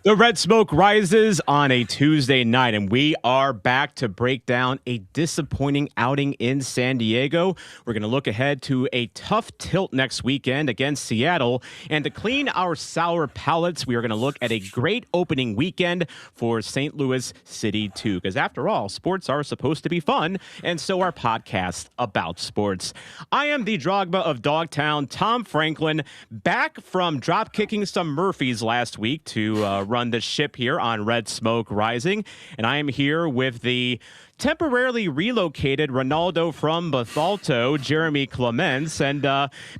The red smoke rises on a Tuesday night, and we are back to break down a disappointing outing in San Diego. We're going to look ahead to a tough tilt next weekend against Seattle. And to clean our sour palates, we are going to look at a great opening weekend for St. Louis City 2. Because after all, sports are supposed to be fun, and so are podcasts about sports. I am the Drogba of Dogtown, Tom Franklin, back from drop kicking some Murphys last week to run the ship here on Red Smoke Rising. And I am here with the temporarily relocated Ronaldo from Bethalto, Jeremy Clements. And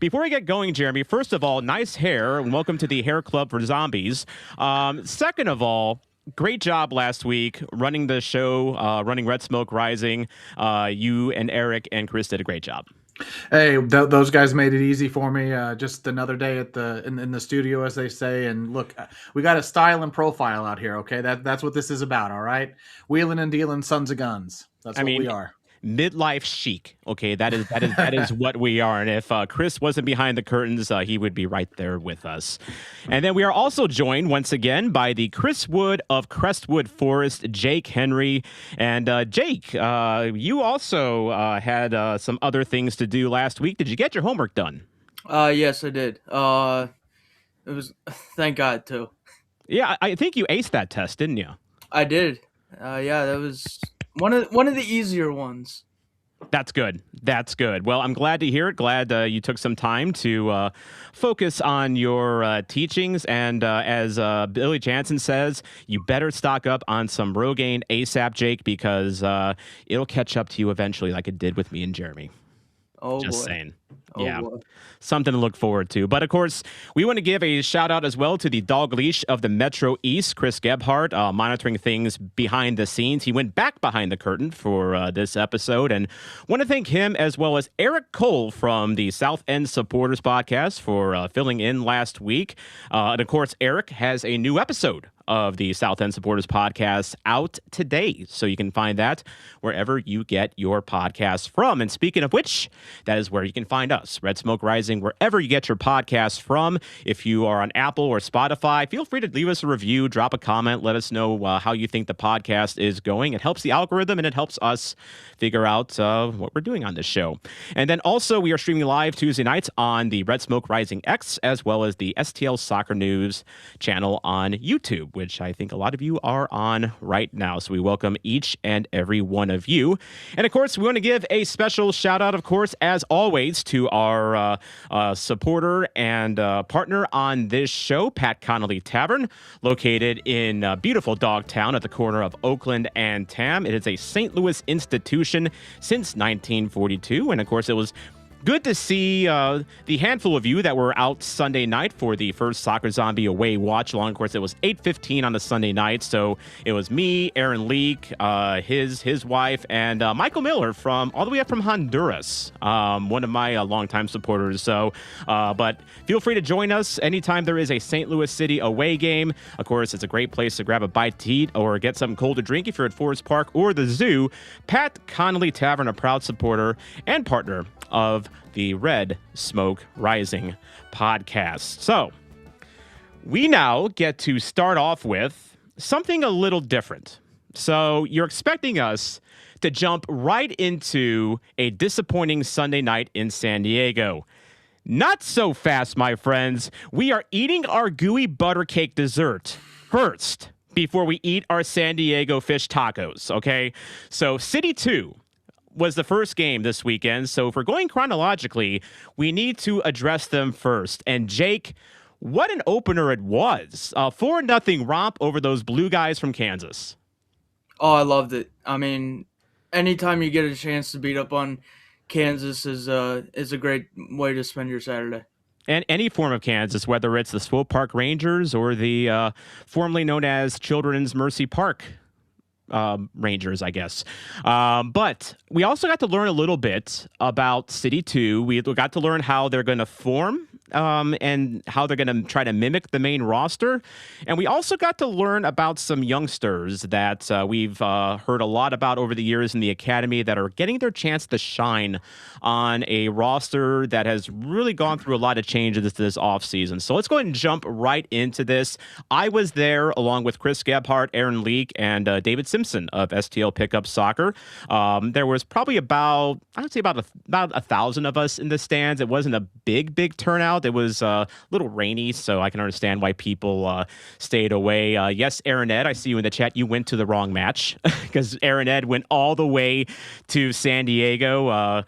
before we get going, Jeremy, first of all, nice hair, and welcome to the Hair Club for Zombies. Second of all, great job last week running the show, running Red Smoke Rising. You and Eric and Chris did a great job. Hey, those guys made it easy for me. Just another day at in the studio, as they say. And look, we got a style and profile out here. Okay, that's what this is about. All right, wheeling and dealing, sons of guns. That's what we are. Midlife chic. Okay, that is what we are. And if Chris wasn't behind the curtains, he would be right there with us. And then we are also joined once again by the Chris Wood of Crestwood Forest, Jake Henry. And Jake, you also had some other things to do last week. Did you get your homework done? Yes, I did. It was, thank God, too. Yeah, I think you aced that test, didn't you? I did. Yeah, that was one of the easier ones. That's good. That's good. Well, I'm glad to hear it. Glad you took some time to focus on your teachings. And as Billy Jansen says, you better stock up on some Rogaine ASAP, Jake, because it'll catch up to you eventually like it did with me and Jeremy. Oh, Just boy. saying. Oh, yeah. boy. Something to look forward to. But, of course, we want to give a shout-out as well to the dog leash of the Metro East, Chris Gebhardt, monitoring things behind the scenes. He went back behind the curtain for this episode. And want to thank him as well as Eric Cole from the South End Supporters Podcast for filling in last week. And, of course, Eric has a new episode of the South End Supporters Podcast out today. So you can find that wherever you get your podcasts from. And speaking of which, that is where you can find us, Red Smoke Rising, wherever you get your podcasts from. If you are on Apple or Spotify, feel free to leave us a review, drop a comment, let us know how you think the podcast is going. It helps the algorithm and it helps us figure out what we're doing on this show. And then also we are streaming live Tuesday nights on the Red Smoke Rising X, as well as the STL Soccer News channel on YouTube, which I think a lot of you are on right now. So we welcome each and every one of you. And of course, we want to give a special shout out, of course, as always, to our supporter and partner on this show, Pat Connolly Tavern, located in beautiful Dogtown at the corner of Oakland and Tam. It is a St. Louis institution since 1942. And of course, it was good to see the handful of you that were out Sunday night for the first Soccer Zombie away watch along. Of course, it was 8:15 on a Sunday night, so it was me, Aaron Leak, his wife, and Michael Miller from all the way up from Honduras, one of my longtime supporters. So, but feel free to join us anytime there is a St. Louis City away game. Of course, it's a great place to grab a bite to eat or get something cold to drink if you're at Forest Park or the zoo. Pat Connolly Tavern, a proud supporter and partner of the Red Smoke Rising podcast. So we now get to start off with something a little different. So you're expecting us to jump right into a disappointing Sunday night in San Diego. Not so fast, my friends. We are eating our gooey butter cake dessert first before we eat our San Diego fish tacos, okay? So City 2 was the first game this weekend. So if we're going chronologically, we need to address them first. And Jake, what an opener it was. 4-0 romp over those blue guys from Kansas. Oh, I loved it. I mean, anytime you get a chance to beat up on Kansas is a great way to spend your Saturday. And any form of Kansas, whether it's the Swope Park Rangers or the formerly known as Children's Mercy Park Rangers, I guess. But we also got to learn a little bit about City 2. We got to learn how they're going to form and how they're going to try to mimic the main roster. And we also got to learn about some youngsters that we've heard a lot about over the years in the academy that are getting their chance to shine on a roster that has really gone through a lot of changes this offseason. So let's go ahead and jump right into this. I was there along with Chris Gebhardt, Aaron Leak, and David Simpson of STL Pickup Soccer. There was probably about 1,000 of us in the stands. It wasn't a big turnout. It was a little rainy, so I can understand why people stayed away. Yes, Aaron Ed, I see you in the chat. You went to the wrong match because Aaron Ed went all the way to San Diego.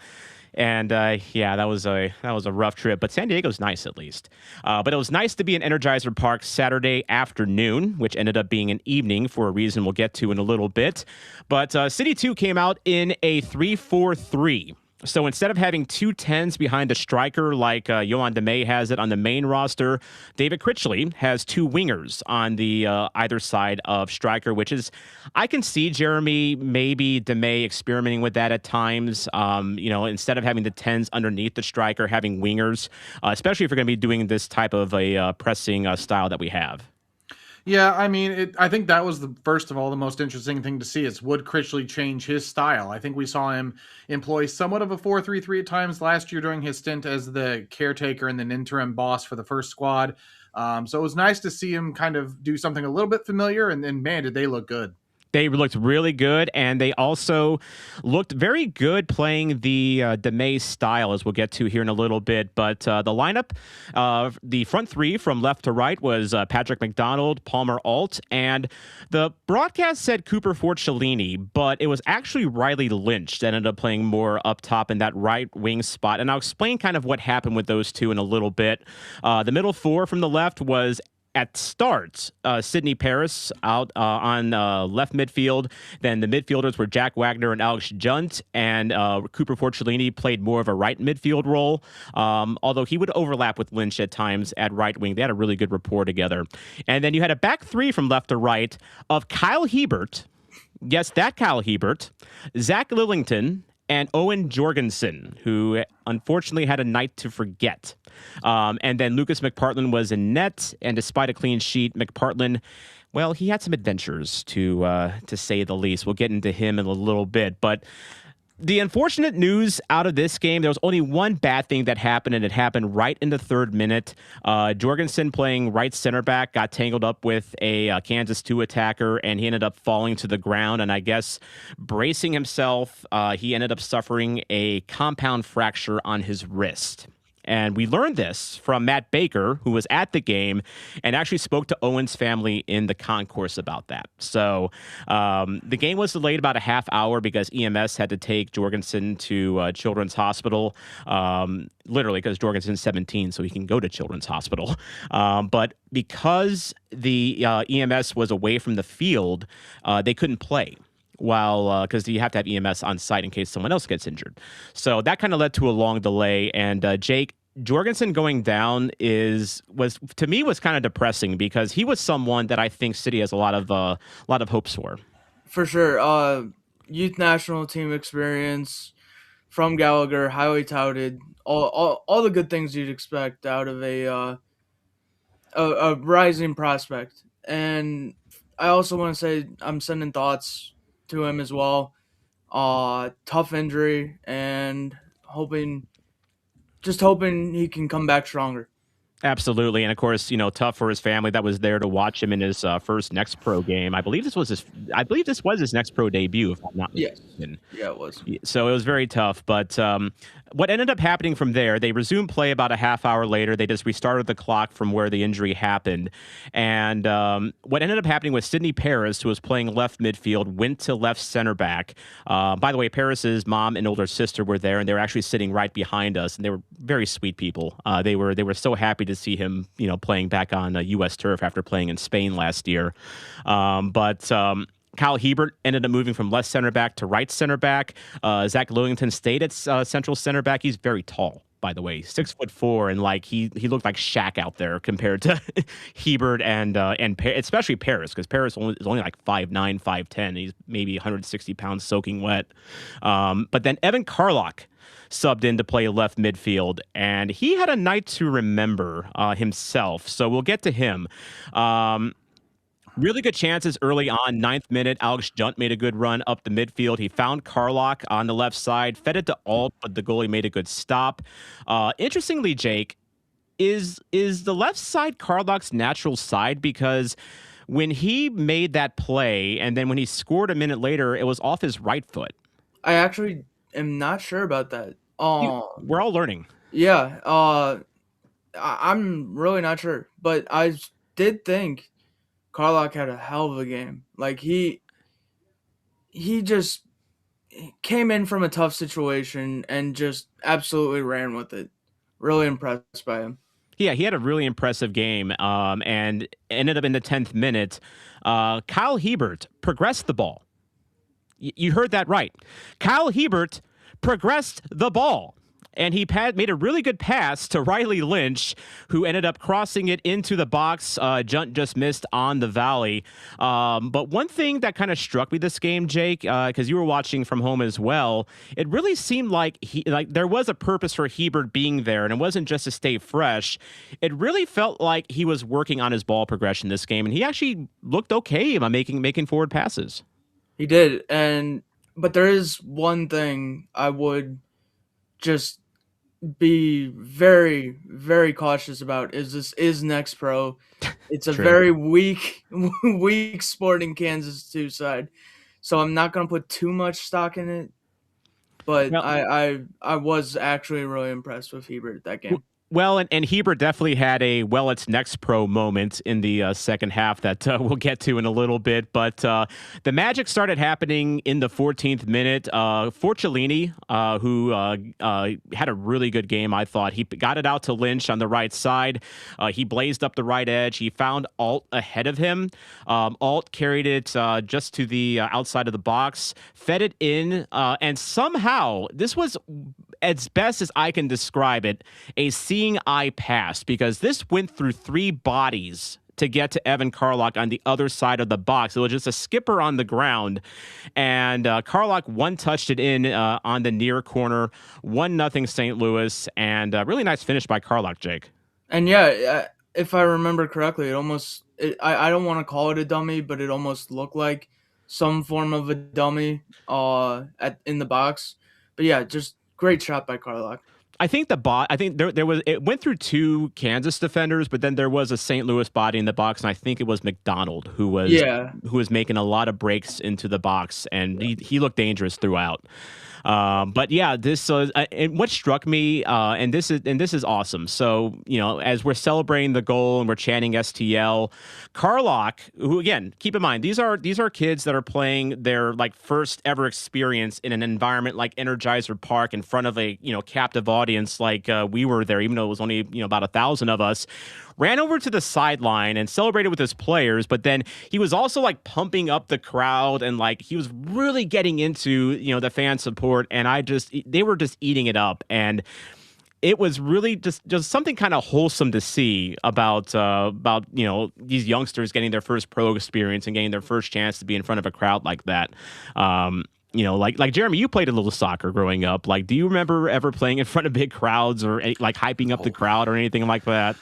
Yeah, that was a rough trip, but San Diego's nice at least. But it was nice to be in Energizer Park Saturday afternoon, which ended up being an evening for a reason we'll get to in a little bit. But City 2 came out in a 3-4-3. So instead of having 2 10s behind the striker like Yoann Damet has it on the main roster, David Critchley has 2 wingers on the either side of striker, which is, I can see Jeremy, maybe Damet experimenting with that at times. Instead of having the 10s underneath the striker, having wingers, especially if you're going to be doing this type of a pressing style that we have. Yeah, I mean, I think that was first of all, the most interesting thing to see is would Critchley change his style? I think we saw him employ somewhat of a 4-3-3 at times last year during his stint as the caretaker and then interim boss for the first squad. So it was nice to see him kind of do something a little bit familiar, and man, did they look good. They looked really good, and they also looked very good playing the Damet style, as we'll get to here in a little bit. But the lineup, the front 3 from left to right was Patrick McDonald, Palmer Alt, and the broadcast said Cooper Forcellini, but it was actually Riley Lynch that ended up playing more up top in that right wing spot. And I'll explain kind of what happened with those two in a little bit. The middle 4 from the left was at start, Sidney Paris out on left midfield. Then the midfielders were Jack Wagner and Alex Junt, and Cooper Forcellini played more of a right midfield role, although he would overlap with Lynch at times at right wing. They had a really good rapport together. And then you had a back 3 from left to right of Kyle Hebert. Yes, that Kyle Hebert, Zach Lillington, and Owen Jorgensen, who unfortunately had a night to forget. And then Lucas McPartland was in net, and despite a clean sheet, McPartland, well, he had some adventures to say the least. We'll get into him in a little bit, but the unfortunate news out of this game, there was only one bad thing that happened, and it happened right in the 3rd minute. Jorgensen, playing right center back, got tangled up with a Kansas 2 attacker, and he ended up falling to the ground. And I guess bracing himself, he ended up suffering a compound fracture on his wrist. And we learned this from Matt Baker, who was at the game and actually spoke to Owen's family in the concourse about that. So the game was delayed about a half hour because EMS had to take Jorgensen to Children's Hospital, literally because Jorgensen's 17, so he can go to Children's Hospital. But because the EMS was away from the field, they couldn't play. Because you have to have EMS on site in case someone else gets injured. So that kind of led to a long delay. And Jake, Jorgensen going down was kind of depressing because he was someone that I think City has a lot of hopes for. For sure. Youth national team experience from Gallagher, highly touted. All the good things you'd expect out of a rising prospect. And I also want to say I'm sending thoughts to him as well. Tough injury, and hoping he can come back stronger. Absolutely. And of course, tough for his family that was there to watch him in his first Next Pro game. I believe this was his Next Pro debut, if I'm not mistaken. Yeah, it was. So it was very tough. But what ended up happening from there, they resumed play about a half hour later. They just restarted the clock from where the injury happened. And what ended up happening was Sidney Paris, who was playing left midfield, went to left center back. By the way, Paris's mom and older sister were there, and they were actually sitting right behind us. And they were very sweet people. They were so happy to see him, playing back on U.S. turf after playing in Spain last year. But Kyle Hebert ended up moving from left center back to right center back. Zach Lillington stayed at central center back. He's very tall. by the way, 6'4", and like he looked like Shaq out there compared to Hebert and especially Paris, because Paris is only like 5'9", 5'10". He's maybe 160 pounds soaking wet. But then Evan Carlock subbed in to play left midfield, and he had a night to remember himself. So we'll get to him. Really good chances early on. 9th minute, Alex Junt made a good run up the midfield. He found Carlock on the left side, fed it to Alt, but the goalie made a good stop. Interestingly, Jake, is the left side Carlock's natural side? Because when he made that play, and then when he scored a minute later, it was off his right foot. I actually am not sure about that. We're all learning. Yeah. I'm really not sure, but I did think Carlock had a hell of a game. Like he just came in from a tough situation and just absolutely ran with it. Really impressed by him. Yeah, he had a really impressive game, and ended up in the 10th minute. Kyle Hebert progressed the ball. You heard that right. Kyle Hebert progressed the ball. And he made a really good pass to Riley Lynch, who ended up crossing it into the box. Junt just missed on the volley. But one thing that kind of struck me this game, Jake, because you were watching from home as well, it really seemed like there was a purpose for Hebert being there, and it wasn't just to stay fresh. It really felt like he was working on his ball progression this game, and he actually looked okay by making forward passes. He did, but there is one thing I would just be very, very cautious about is Next Pro. It's a very weak Sporting Kansas 2 side. So I'm not going to put too much stock in it. But I was actually really impressed with Hebert that game. Well, and Hebert definitely had a it's Next Pro moment in the second half that we'll get to in a little bit. But the magic started happening in the 14th minute. Forcellini, who had a really good game, I thought. He got it out to Lynch on the right side. He blazed up the right edge. He found Alt ahead of him. Alt carried it just to the outside of the box, fed it in, and somehow, this was, as best as I can describe it, a seeing eye pass, because this went through 3 bodies to get to Evan Carlock on the other side of the box. It was just a skipper on the ground, and Carlock one-touched it in on the near corner, 1-0 St. Louis, and really nice finish by Carlock, Jake. And yeah, if I remember correctly, I don't want to call it a dummy, but it almost looked like some form of a dummy in the box. But yeah, just great shot by Carlock. I think there was, it went through 2 Kansas defenders, but then there was a St. Louis body in the box, and I think it was McDonald who was making a lot of breaks into the box, and he looked dangerous throughout. But yeah, this was and what struck me, and this is awesome. So, as we're celebrating the goal and we're chanting STL, Carlock, who, again, keep in mind, these are kids that are playing their first ever experience in an environment like Energizer Park in front of a captive audience like we were there, even though it was only about 1,000 of us. Ran over to the sideline and celebrated with his players, but then he was also pumping up the crowd, and he was really getting into the fan support, and they were just eating it up, and it was really just something kind of wholesome to see about these youngsters getting their first pro experience and getting their first chance to be in front of a crowd like that. Like Jeremy, you played a little soccer growing up. Do you remember ever playing in front of big crowds or hyping up the crowd or anything like that?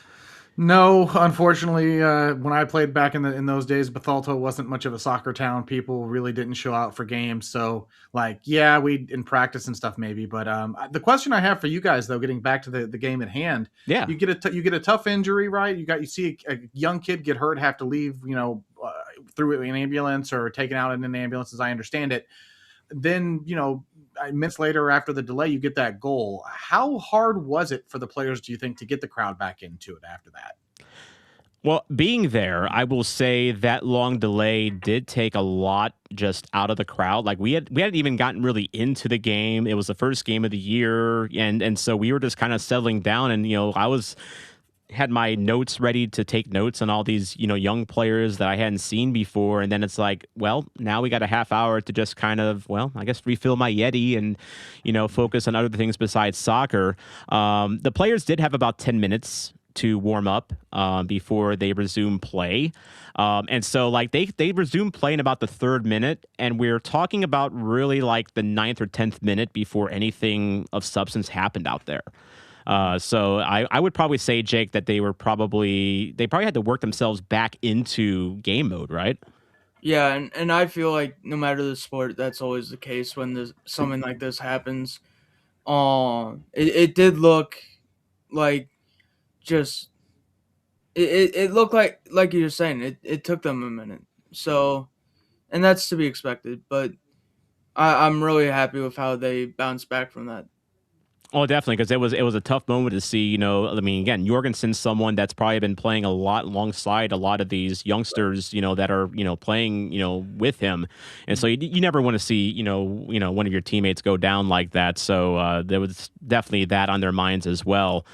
No, unfortunately, when I played back in those days, Bethalto wasn't much of a soccer town. People really didn't show out for games. So, we in practice and stuff maybe. But the question I have for you guys, though, getting back to the game at hand, yeah, you get a tough injury, right? You see a young kid get hurt, have to leave, through an ambulance or taken out in an ambulance, as I understand it. Then, minutes later after the delay, you get that goal. How hard was it for the players, do you think, to get the crowd back into it after that? Well, being there, I will say that long delay did take a lot just out of the crowd. We hadn't even gotten really into the game. It was the first game of the year, and so we were just kind of settling down, and I was had my notes ready to take notes on all these, young players that I hadn't seen before. And then it's like, well, now we got a half hour to just kind of, well, I guess refill my Yeti and, focus on other things besides soccer. The players did have about 10 minutes to warm up before they resume play. And so like they resumed play in about the 3rd minute, and we're talking about really like the 9th or 10th minute before anything of substance happened out there. So I would probably say, Jake, that they probably had to work themselves back into game mode, right? Yeah, and I feel like no matter the sport, that's always the case when something like this happens. It did look like just it looked like you were saying, it took them a minute. So, and that's to be expected, but I'm really happy with how they bounced back from that. Oh, definitely, because it was a tough moment to see. I mean, again, Jorgensen's someone that's probably been playing a lot alongside a lot of these youngsters, that are playing, with him, and so you never want to see one of your teammates go down like that. So there was definitely that on their minds as well.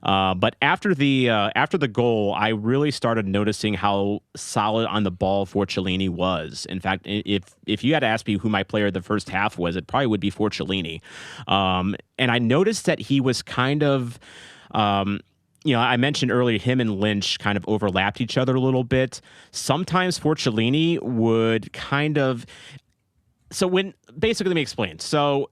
But after the goal, I really started noticing how solid on the ball Forcellini was. In fact, if you had to ask me who my player of the first half was, it probably would be Forcellini. And I noticed that he was kind of, I mentioned earlier him and Lynch kind of overlapped each other a little bit. Sometimes Forcellini would kind of. So basically, let me explain. So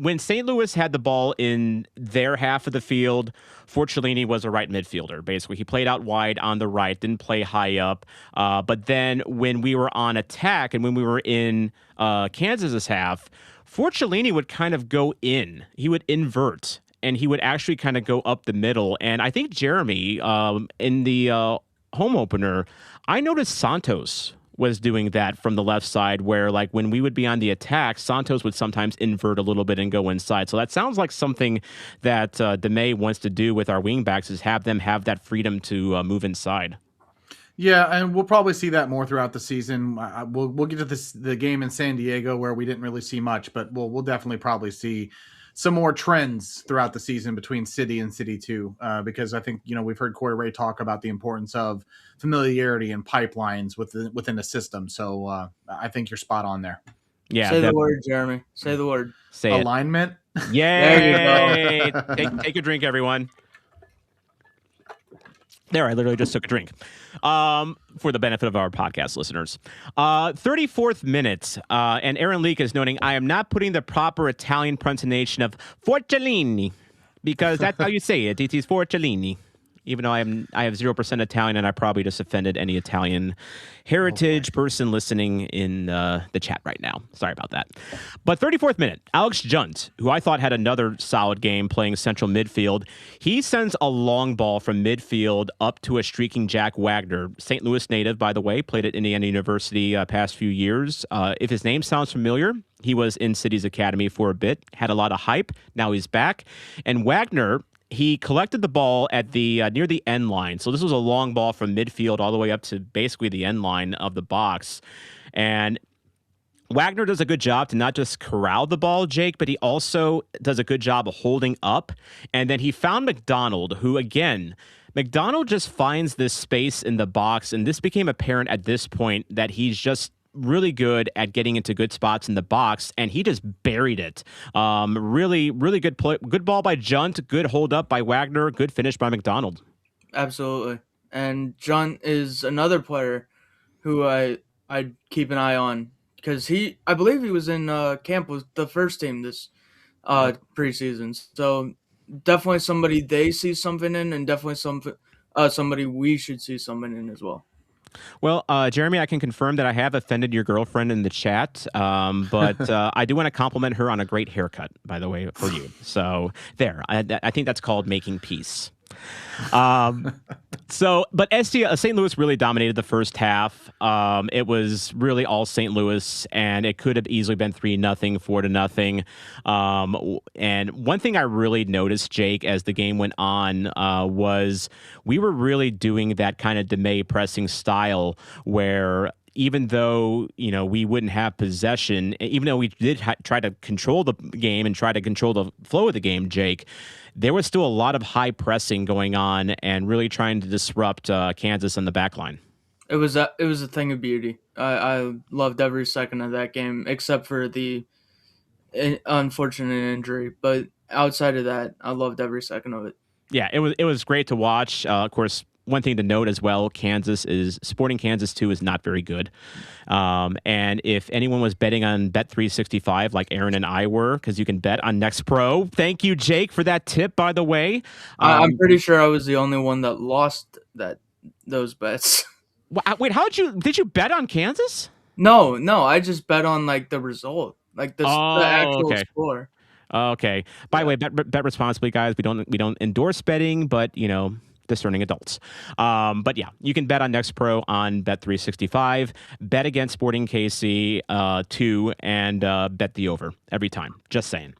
when St. Louis had the ball in their half of the field, Forcellini was a right midfielder. Basically, he played out wide on the right, didn't play high up. But then when we were on attack and when we were in Kansas's half, Forcellini would kind of go in. He would invert, and he would actually kind of go up the middle. And I think Jeremy, in the home opener, I noticed Santos was doing that from the left side, where like when we would be on the attack, Santos would sometimes invert a little bit and go inside. So that sounds like something that Damet wants to do with our wingbacks, is have them have that freedom to move inside. Yeah, and we'll probably see that more throughout the season. We'll get to the game in San Diego where we didn't really see much, but we'll definitely probably see some more trends throughout the season between City and City 2, because I think, we've heard Corey Ray talk about the importance of familiarity and pipelines within a system. So I think you're spot on there. Yeah. Say the word, Jeremy. Say the word. Say alignment. Yay! Take a drink, everyone. There, I literally just took a drink. For the benefit of our podcast listeners. 34th minute, and Aaron Leak is noting, I am not putting the proper Italian pronunciation of Forcellini, because that's how you say it. It is Forcellini. Even though I have 0% Italian, and I probably just offended any Italian heritage person listening in the chat right now. Sorry about that. But 34th minute, Alex Junt, who I thought had another solid game playing central midfield, he sends a long ball from midfield up to a streaking Jack Wagner. St. Louis native, by the way, played at Indiana University past few years. If his name sounds familiar, he was in City's academy for a bit, had a lot of hype. Now he's back. And Wagner, he collected the ball at the near the end line. So this was a long ball from midfield all the way up to basically the end line of the box. And Wagner does a good job to not just corral the ball, Jake, but he also does a good job of holding up. And then he found McDonald, who, again, McDonald just finds this space in the box. And this became apparent at this point that he's just really good at getting into good spots in the box, and he just buried it. Really good play, good ball by Junt, good hold up by Wagner, good finish by McDonald. Absolutely. And Junt is another player who I'd keep an eye on, because I believe he was in camp with the first team this preseason. So definitely somebody they see something in, and definitely somebody we should see something in as well. Well, Jeremy, I can confirm that I have offended your girlfriend in the chat, but I do want to compliment her on a great haircut, by the way, for you. So there, I think that's called making peace. But St. Louis really dominated the first half. It was really all St. Louis, and it could have easily been 3-0, 4-0. And one thing I really noticed, Jake, as the game went on, was we were really doing that kind of Damet pressing style where even though, we wouldn't have possession, even though we did try to control the game and try to control the flow of the game, Jake, there was still a lot of high pressing going on and really trying to disrupt Kansas on the back line. It was a thing of beauty. I loved every second of that game, except for the unfortunate injury. But outside of that, I loved every second of it. Yeah, it was great to watch. Of course, one thing to note as well, Sporting Kansas 2 is not very good. And if anyone was betting on Bet365 like Aaron and I were, because you can bet on Next Pro. Thank you, Jake, for that tip, by the way. I'm pretty sure I was the only one that lost those bets. Wait, did you bet on Kansas? No, I just bet on like the result, like the actual score. Okay. By the way, bet responsibly, guys. We don't endorse betting, but discerning adults. But yeah, you can bet on Next Pro on Bet365. Bet against Sporting KC 2 and bet the over every time. Just saying.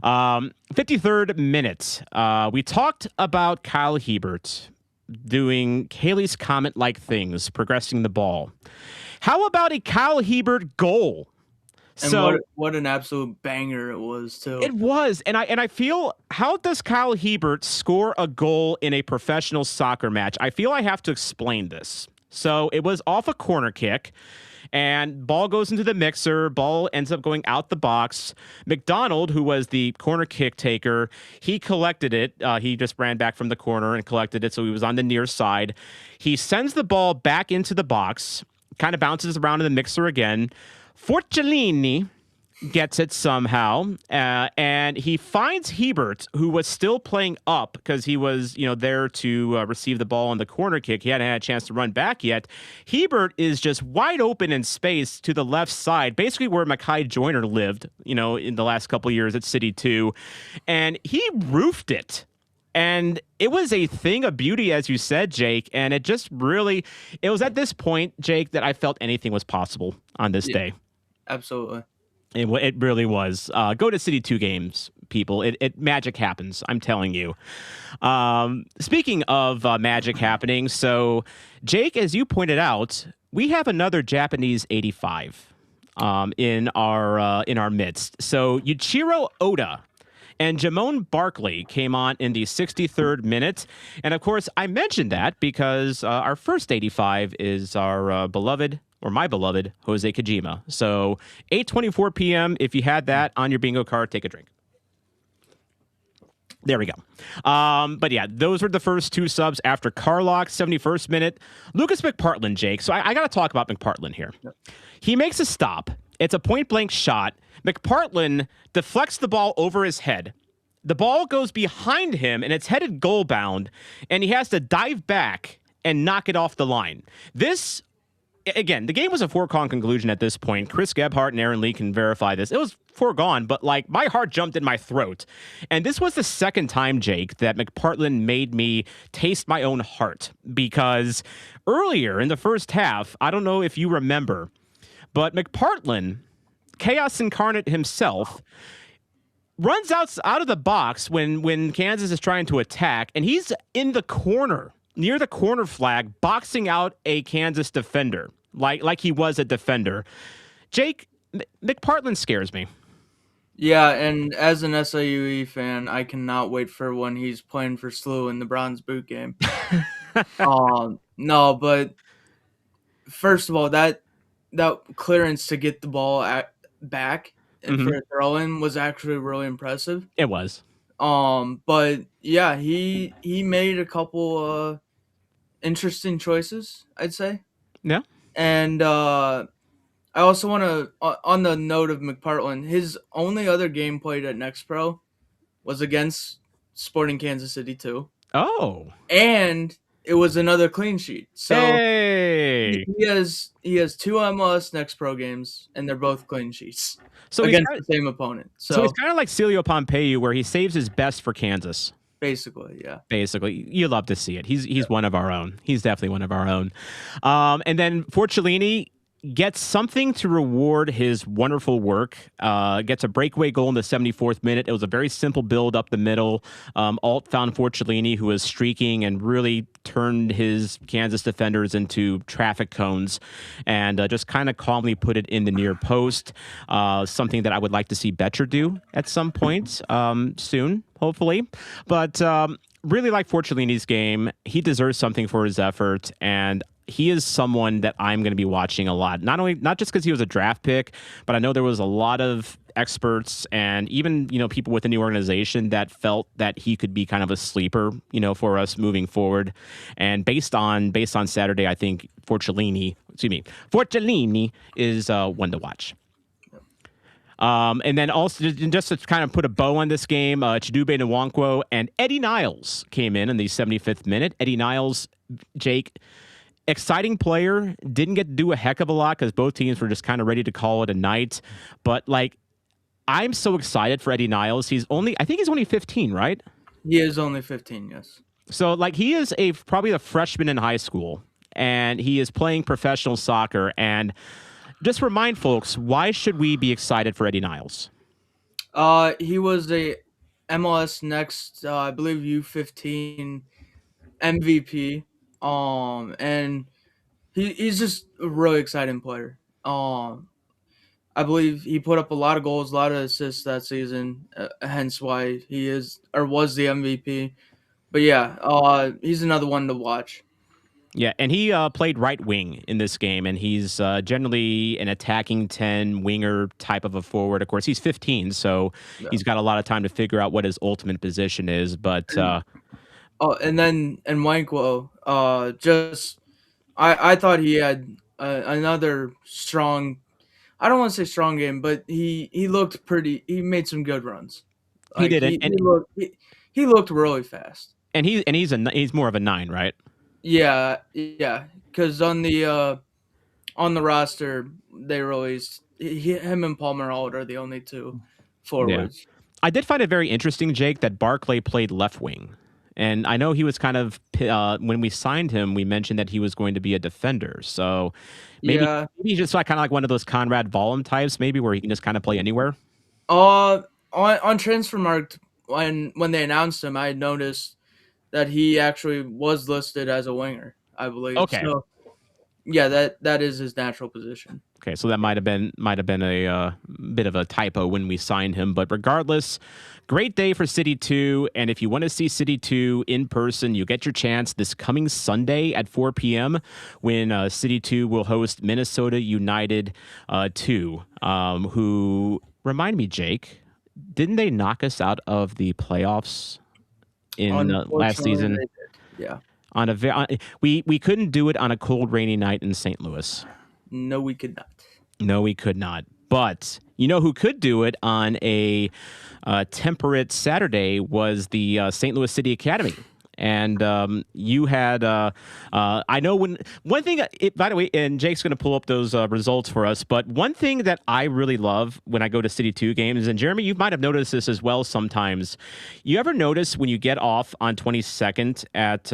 53rd minute. We talked about Kyle Hiebert doing Haley's Comet-like things, progressing the ball. How about a Kyle Hiebert goal? And what an absolute banger it was too. It was, and I feel, how does Kyle Hiebert score a goal in a professional soccer match? I feel I have to explain this. So it was off a corner kick, and ball goes into the mixer. Ball ends up going out the box. McDonald, who was the corner kick taker, he collected it. He just ran back from the corner and collected it, so he was on the near side. He sends the ball back into the box, kind of bounces around in the mixer again. Forcellini gets it somehow, and he finds Hiebert, who was still playing up because he was, there to receive the ball on the corner kick. He hadn't had a chance to run back yet. Hiebert is just wide open in space to the left side, basically where Mackay Joyner lived, in the last couple of years at City 2, and he roofed it. And it was a thing of beauty, as you said, Jake, and it was at this point, Jake, that I felt anything was possible on this day. Absolutely. It really was. Go to City 2 games, people. It magic happens, I'm telling you. Speaking of magic happening, so Jake, as you pointed out, we have another Japanese 85 in our midst. So Yuichiro Oda and Jamon Barkley came on in the 63rd minute. And of course, I mentioned that because our first 85 is our my beloved Jose Kojima. So 8:24 p.m. If you had that on your bingo card, take a drink. There we go. But yeah, those were the first two subs after Carlock, 71st minute. Lucas McPartland, Jake. So I got to talk about McPartland here. Yep. He makes a stop. It's a point-blank shot. McPartland deflects the ball over his head. The ball goes behind him, and it's headed goal-bound, and he has to dive back and knock it off the line. This, again, the game was a foregone conclusion at this point. Chris Gebhardt and Aaron Lee can verify this. It was foregone, but my heart jumped in my throat. And this was the second time, Jake, that McPartland made me taste my own heart, because earlier in the first half, I don't know if you remember, but McPartland, chaos incarnate himself, runs out of the box when Kansas is trying to attack, and he's in the corner, near the corner flag, boxing out a Kansas defender, like he was a defender. Jake, McPartland scares me. Yeah, and as an SIUE fan, I cannot wait for when he's playing for SLU in the Bronze Boot game. No, but first of all, that clearance to get the ball back and for a throw-in was actually really impressive. It was. But yeah, he made a couple interesting choices, I'd say. Yeah. And I also want to, on the note of McPartland, his only other game played at Next Pro was against Sporting Kansas City 2. Oh. And it was another clean sheet. So hey. he has two MLS Next Pro games, and they're both clean sheets. So against the same opponent. So he's kind of like Celio Pompeu, where he saves his best for Kansas. Basically, yeah. Basically, you love to see it. He's one of our own. He's definitely one of our own. And then Forcellini, gets something to reward his wonderful work. Gets a breakaway goal in the 74th minute. It was a very simple build up the middle. Alt found Forcellini, who was streaking and really turned his Kansas defenders into traffic cones, and just kind of calmly put it in the near post. Something that I would like to see Becher do at some point soon, hopefully. But really like Forcellini's game. He deserves something for his effort, and he is someone that I'm going to be watching a lot. Not just because he was a draft pick, but I know there was a lot of experts and even people within the organization that felt that he could be kind of a sleeper, for us moving forward. And based on Saturday, I think Forcellini is one to watch. And then also, just to kind of put a bow on this game, Chidube Nwankwo and Eddie Niles came in the 75th minute. Eddie Niles, Jake, exciting player, didn't get to do a heck of a lot because both teams were just kind of ready to call it a night. But I'm so excited for Eddie Niles. I think he's only 15, right? He is only 15, yes. So he is probably a freshman in high school, and he is playing professional soccer. And just remind folks, why should we be excited for Eddie Niles? He was a MLS Next, I believe U15 MVP. And he's just a really exciting player. I believe he put up a lot of goals, a lot of assists that season, hence why he is or was the MVP. But yeah, he's another one to watch. Yeah, and he played right wing in this game, and he's generally an attacking 10 winger type of a forward. Of course, he's 15, so he's got a lot of time to figure out what his ultimate position is. But and Wankwo, I thought he had another strong. I don't want to say strong game, but he looked pretty. He made some good runs. He did it, he looked really fast. And he's more of a 9, right? Yeah, because on the roster they released him and Palmer Alt are the only two forwards. Yeah. I did find it very interesting, Jake, that Barclay played left wing, and I know he was kind of when we signed him, we mentioned that he was going to be a defender. So maybe he's just kind of like one of those Conrad Vollum types, maybe where he can just kind of play anywhere. On Transfermarkt, when they announced him, I had noticed that he actually was listed as a winger, I believe. Okay. So, yeah, that is his natural position. Okay, so that might have been a bit of a typo when we signed him, but regardless, great day for City 2. And if you want to see City 2 in person, you get your chance this coming Sunday at 4 p.m. when City 2 will host Minnesota United 2, who, remind me, Jake, didn't they knock us out of the playoffs in last season? Yeah. We couldn't do it on a cold, rainy night in St. Louis. No, we could not. No, we could not. But you know who could do it on a temperate Saturday was the St. Louis City Academy. And you had, I know one thing, by the way, and Jake's going to pull up those results for us, but one thing that I really love when I go to City 2 games, and Jeremy, you might have noticed this as well sometimes. You ever notice when you get off on 22nd at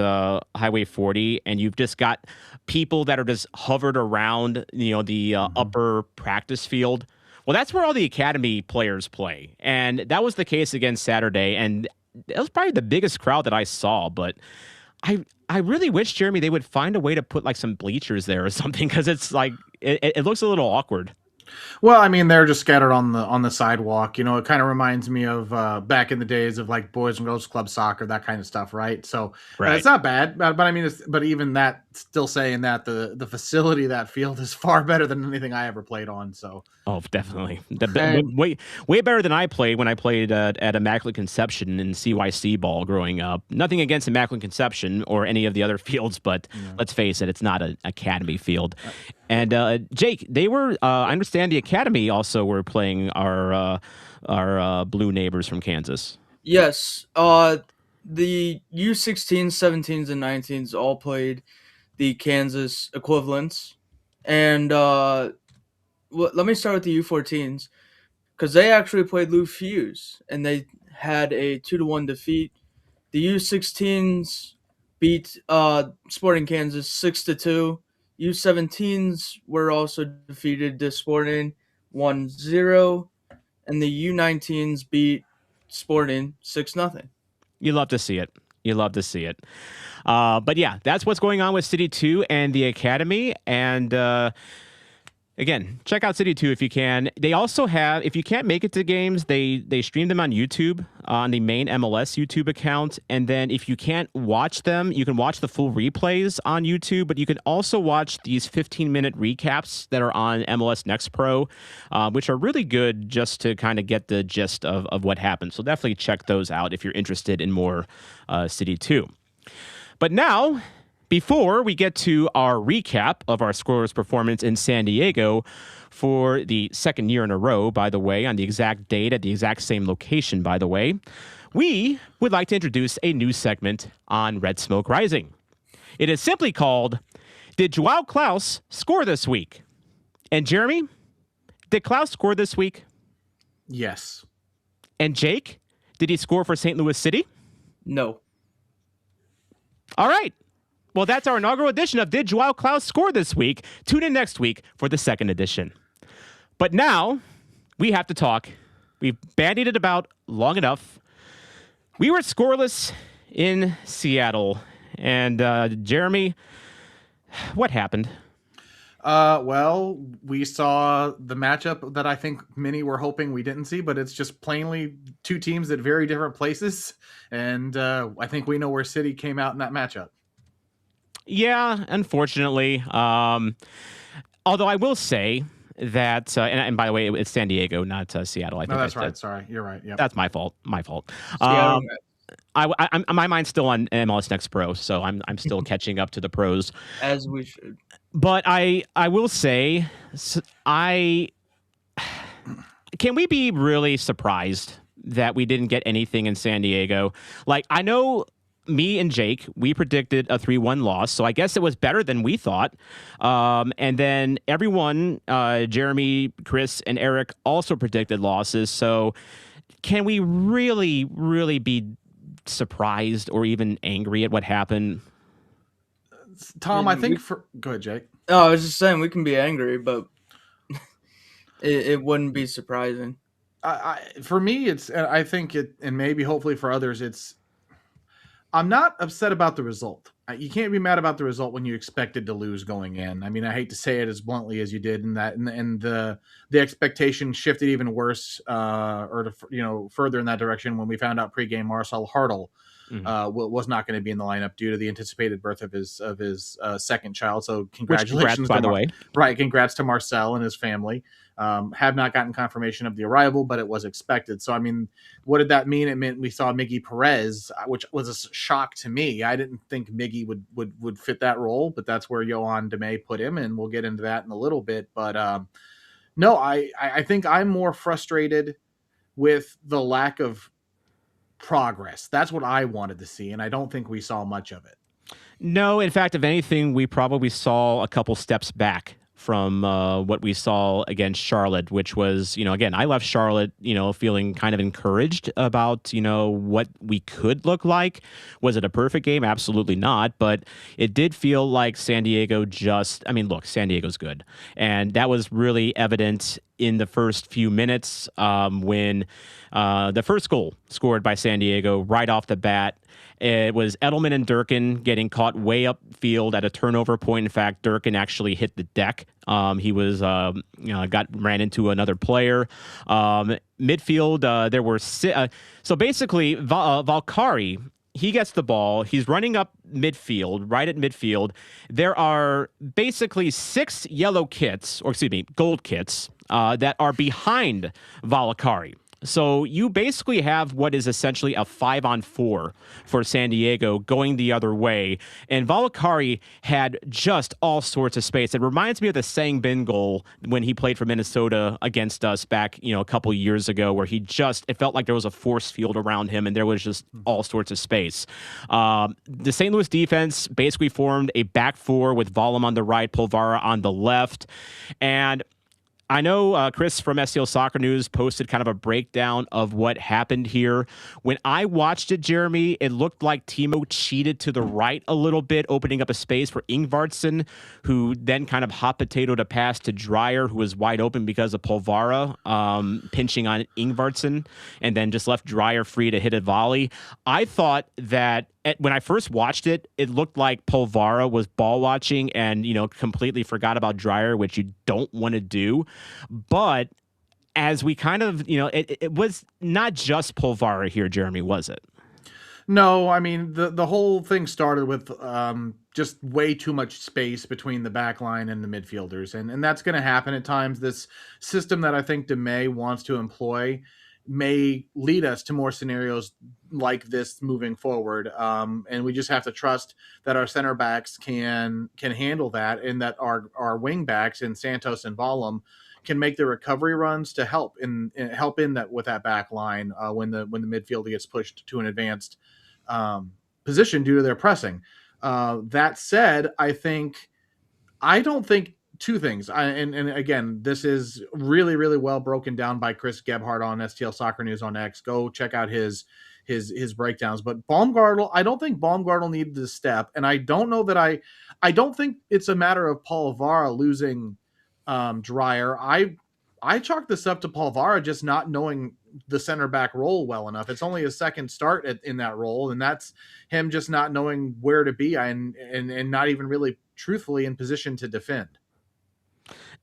Highway 40 and you've just got people that are just hovered around, the upper practice field? Well, that's where all the academy players play. And that was the case against Saturday. And that was probably the biggest crowd that I saw, but I really wish, Jeremy, they would find a way to put some bleachers there or something, because it's it looks a little awkward. Well, I mean, they're just scattered on the sidewalk. It kind of reminds me of back in the days of Boys and Girls Club soccer, that kind of stuff, right? So it's not bad, but I mean, but even that, still saying that the facility of that field is far better than anything I ever played on. So definitely, way better than I played when I played at Immaculate Conception in CYC ball growing up. Nothing against Immaculate Conception or any of the other fields, but let's face it, it's not an academy field. And Jake, they were. I understand the academy also were playing our blue neighbors from Kansas. Yes, the U16s, 17s, and 19s all played the Kansas equivalents, and let me start with the U14s, because they actually played Lou Fuse, and they had a 2-1 defeat. The U16s beat Sporting Kansas 6-2. U17s were also defeated this morning 1-0, and the U19s beat Sporting 6-0. You love to see it. You love to see it. But yeah, that's what's going on with City 2 and the Academy. And again, check out City 2 if you can. They also have, if you can't make it to games, they stream them on YouTube, on the main MLS YouTube account. And then if you can't watch them, you can watch the full replays on YouTube, but you can also watch these 15-minute recaps that are on MLS Next Pro, which are really good just to kind of get the gist of what happened. So definitely check those out if you're interested in more City 2. But now, before we get to our recap of our scorer's performance in San Diego for the second year in a row, by the way, on the exact date at the exact same location, by the way, we would like to introduce a new segment on Red Smoke Rising. It is simply called, Did Joao Klaus Score This Week? And Jeremy, did Klaus score this week? Yes. And Jake, did he score for St. Louis City? No. All right. Well, that's our inaugural edition of Did Joao Klaus Score This Week? Tune in next week for the second edition. But now, we have to talk. We've bandied it about long enough. We were scoreless in Seattle. And Jeremy, what happened? Well, we saw the matchup that I think many were hoping we didn't see, but it's just plainly two teams at very different places. And I think we know where City came out in that matchup. Yeah, unfortunately. Although I will say that, and by the way, it's San Diego, not Seattle. I think that's right. Sorry, you're right. Yep. That's my fault. My fault. Seattle, My mind's still on MLS Next Pro, so I'm still catching up to the pros. as we should. But I will say, can we be really surprised that we didn't get anything in San Diego? Like, I know me and Jake, we predicted a 3-1 loss, so I guess it was better than we thought. And then everyone, Jeremy, Chris, and Eric also predicted losses. So can we really, really be surprised or even angry at what happened? Tom, I think go ahead, Jake. Oh, I was just saying we can be angry, but it wouldn't be surprising. For me, I think it, and maybe hopefully for others, I'm not upset about the result. You can't be mad about the result when you expected to lose going in. I mean, I hate to say it as bluntly as you did, and the expectation shifted even worse, further in that direction when we found out pregame Marcel Hartl was not going to be in the lineup due to the anticipated birth of his second child. So congratulations, by the way. Right, congrats to Marcel and his family. Have not gotten confirmation of the arrival, but it was expected. So, I mean, what did that mean? It meant we saw Miggy Perez, which was a shock to me. I didn't think Miggy would fit that role, but that's where Yoann Damet put him, and we'll get into that in a little bit. But no, I think I'm more frustrated with the lack of progress. That's what I wanted to see, and I don't think we saw much of it. No, in fact, if anything, we probably saw a couple steps back from what we saw against Charlotte, which was, again, I left Charlotte, feeling kind of encouraged about, what we could look like. Was it a perfect game? Absolutely not. But it did feel like San Diego look, San Diego's good. And that was really evident in the first few minutes when the first goal scored by San Diego right off the bat. It was Edelman and Durkin getting caught way upfield at a turnover point. In fact, Durkin actually hit the deck. He was ran into another player. Midfield, there were so basically Valkyrie. He gets the ball. He's running up midfield, right at midfield. There are basically 6 gold kits that are behind Valkyrie. So you basically have what is essentially a 5-on-4 for San Diego going the other way. And Valkyrie had just all sorts of space. It reminds me of the Sang Bin goal when he played for Minnesota against us back, a couple years ago, where it felt like there was a force field around him and there was just all sorts of space. The St. Louis defense basically formed a back four with Volum on the right, Polvara on the left. And I know Chris from STL Soccer News posted kind of a breakdown of what happened here. When I watched it, Jeremy, it looked like Timo cheated to the right a little bit, opening up a space for Ingvartsen, who then kind of hot potatoed a pass to Dreyer, who was wide open because of Polvara pinching on Ingvartsen, and then just left Dreyer free to hit a volley. I thought that when I first watched it, it looked like Polvara was ball watching and, completely forgot about Dreyer, which you don't want to do. But as we kind of, it was not just Polvara here, Jeremy, was it? No, I mean, the whole thing started with just way too much space between the back line and the midfielders. And that's going to happen at times. This system that I think Damet wants to employ may lead us to more scenarios like this moving forward. And we just have to trust that our center backs can handle that, and that our wing backs in Santos and Vollum can make the recovery runs to help in that with that back line when the midfielder gets pushed to an advanced position due to their pressing. That said, I don't think two things. And again, this is really, really well broken down by Chris Gebhardt on STL Soccer News on X. Go check out his breakdowns. But Baumgartel, I don't think Baumgartel needed to step, and I don't know that I don't think it's a matter of Polvara losing Dreyer. I chalk this up to Polvara just not knowing the center back role well enough. It's only his second start in that role, and that's him just not knowing where to be and not even really truthfully in position to defend.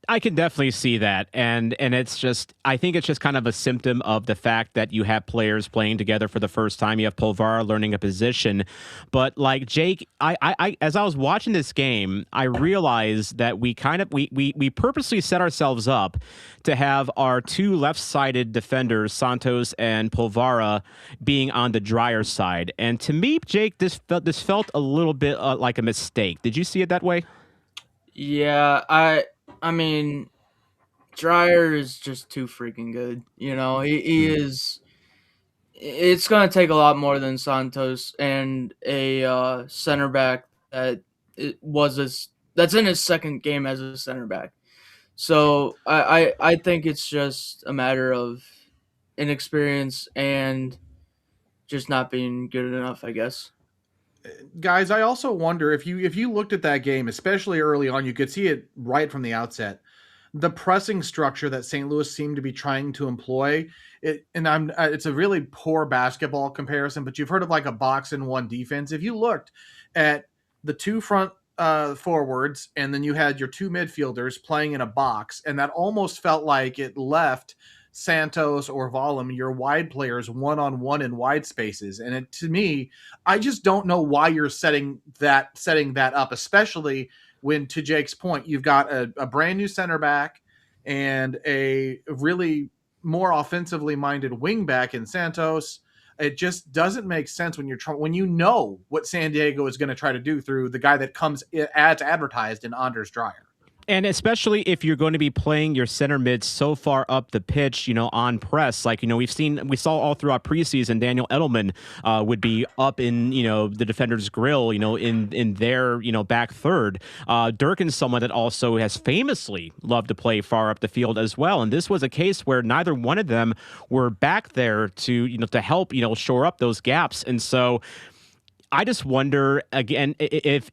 I can definitely see that, and it's just, I think it's just kind of a symptom of the fact that you have players playing together for the first time. You have Polvara learning a position, but like Jake, I as I was watching this game, I realized that we purposely set ourselves up to have our two left-sided defenders, Santos and Polvara, being on the Dreyer side, and to me, Jake, this felt a little bit like a mistake. Did you see it that way? Yeah, I mean, Dreyer is just too freaking good. He is. It's going to take a lot more than Santos and a center back that's in his second game as a center back. So I think it's just a matter of inexperience and just not being good enough, I guess. Guys, I also wonder if you looked at that game, especially early on, you could see it right from the outset. The pressing structure that St. Louis seemed to be trying to employ, it's a really poor basketball comparison, but you've heard of like a box and one defense. If you looked at the two front forwards, and then you had your two midfielders playing in a box, and that almost felt like it left Santos or Vollum, your wide players, one-on-one in wide spaces. And to me, I just don't know why you're setting that up, especially when, to Jake's point, you've got a brand new center back and a really more offensively minded wing back in Santos. It just doesn't make sense when you know what San Diego is going to try to do through the guy that comes as advertised in Anders Dreyer. And especially if you're going to be playing your center mid so far up the pitch, on press, like, we saw all throughout preseason, Daniel Edelman would be up in, the defender's grill, in their, back third. Durkin's someone that also has famously loved to play far up the field as well. And this was a case where neither one of them were back there to, to help, shore up those gaps. And so I just wonder again if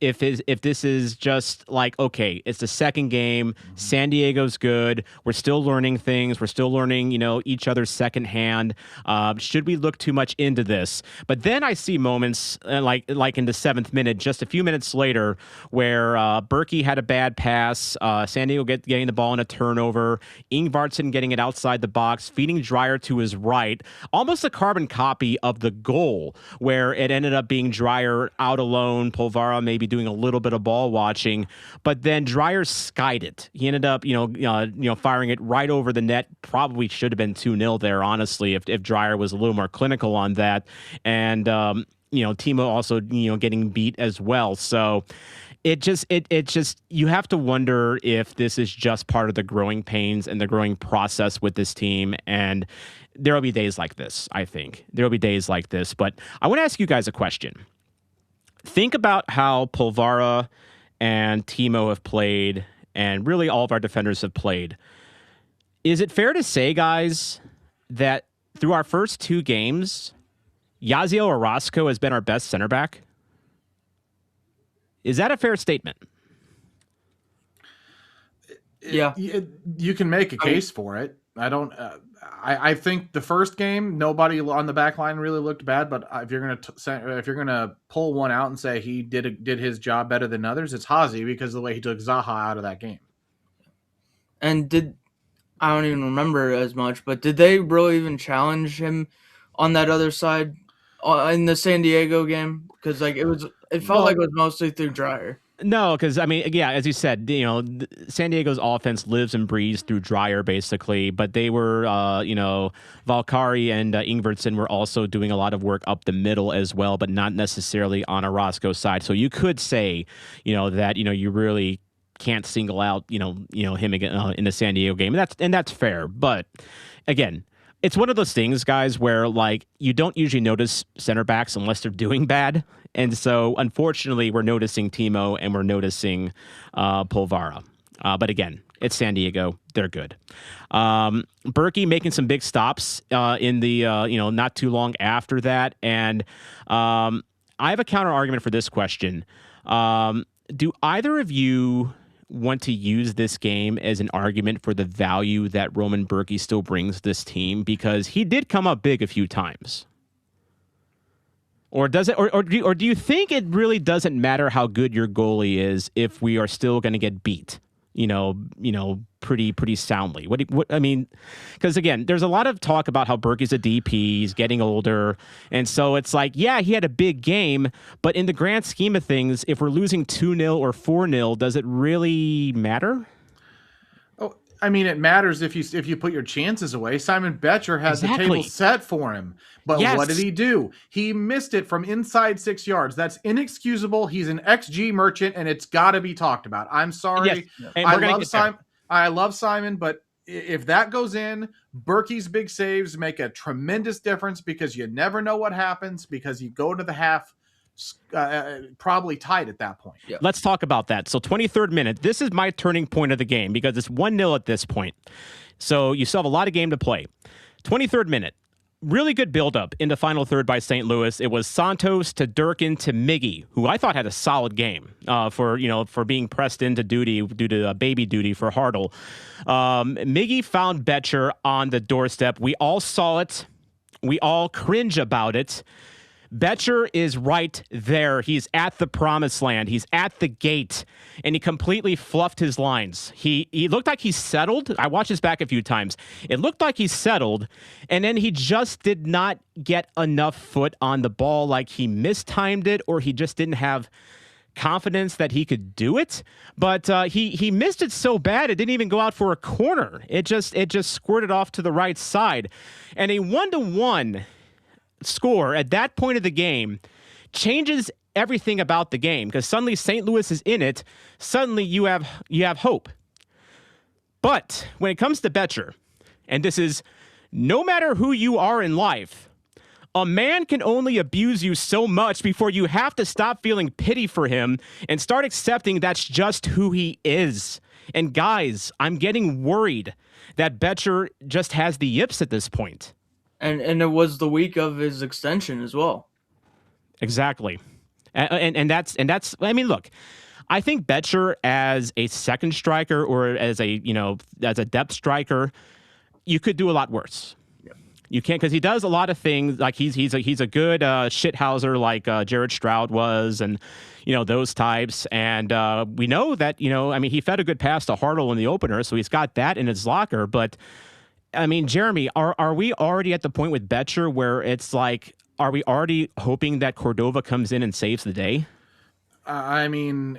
this is just like, okay, it's the second game. San Diego's good. We're still learning things. We're still learning, each other's secondhand. Should we look too much into this? But then I see moments like in the 7th minute, just a few minutes later, where Berkey had a bad pass. San Diego getting the ball in a turnover. Ingvartsen getting it outside the box, feeding Dreyer to his right, almost a carbon copy of the goal where it ended up being Dreyer out alone, Polvara maybe doing a little bit of ball watching, but then Dreyer skied it. He ended up, firing it right over the net. Probably should have been 2-0 there, honestly, if Dreyer was a little more clinical on that. And Timo also, getting beat as well. So it just you have to wonder if this is just part of the growing pains and the growing process with this team. And there will be days like this, I think. There will be days like this. But I want to ask you guys a question. Think about how Polvara and Timo have played, and really all of our defenders have played. Is it fair to say, guys, that through our first 2 games, Jaziel Orozco has been our best center back? Is that a fair statement? Yeah. You can make a case for it. I don't. I think the first game, nobody on the back line really looked bad. But if you're gonna pull one out and say he did his job better than others, it's Hazi, because of the way he took Zaha out of that game. And I don't even remember as much, but did they really even challenge him on that other side in the San Diego game? Because it felt like it was mostly through Dreyer. No, because, I mean, yeah, as you said, San Diego's offense lives and breathes through Dreyer, basically, but they were, Valkyrie and Ingvartsen were also doing a lot of work up the middle as well, but not necessarily on Orozco's side. So you could say, that, you really can't single out, him again in the San Diego game, and that's fair. But again, it's one of those things, guys, where you don't usually notice center backs unless they're doing bad. And so, unfortunately, we're noticing Timo and we're noticing Polvara. But again, it's San Diego. They're good. Berkey making some big stops in the, not too long after that. And I have a counter argument for this question. Do either of you want to use this game as an argument for the value that Roman Berkey still brings this team? Because he did come up big a few times. Or does it? Or do you think it really doesn't matter how good your goalie is if we are still going to get beat? Pretty soundly. What I mean, because again, there's a lot of talk about how Berkey's a DP, he's getting older, and so it's like, yeah, he had a big game, but in the grand scheme of things, if we're losing 2-0 or 4-0, does it really matter? Oh, I mean, it matters if you put your chances away. Simon Becher had the table set for him, but what did he do? He missed it from inside 6 yards. That's inexcusable. He's an XG merchant, and it's got to be talked about. I'm sorry. Yes. I love Simon, but if that goes in, Berkey's big saves make a tremendous difference, because you never know what happens, because you go to the half probably tied at that point. Yeah. Let's talk about that. So 23rd minute, this is my turning point of the game, because it's 1-0 at this point. So you still have a lot of game to play. 23rd minute, really good buildup in the final third by St. Louis. It was Santos to Durkin to Miggy, who I thought had a solid game for being pressed into duty due to baby duty for Hartle. Miggy found Becher on the doorstep. We all saw it. We all cringe about it. Becher is right there. He's at the promised land. He's at the gate, and he completely fluffed his lines. He looked like he settled. I watched this back a few times. It looked like he settled, and then he just did not get enough foot on the ball, like he mistimed it, or he just didn't have confidence that he could do it. But he missed it so bad it didn't even go out for a corner. It just squirted off to the right side. And a 1-1 score at that point of the game changes everything about the game, because suddenly St. Louis is in it. Suddenly you have hope. But when it comes to Becher, and this is no matter who you are in life, a man can only abuse you so much before you have to stop feeling pity for him and start accepting that's just who he is. And guys, I'm getting worried that Becher just has the yips at this point. And it was the week of his extension as well. Exactly. And that's I mean, look, I think Becher as a second striker, or as a depth striker, you could do a lot worse. Yeah. You can't, because he does a lot of things. Like he's a good shithouser, like Jared Stroud was, and those types. And we know that he fed a good pass to Hartle in the opener, so he's got that in his locker. But I mean, Jeremy, are we already at the point with Becher where it's like, are we already hoping that Cordova comes in and saves the day? I mean,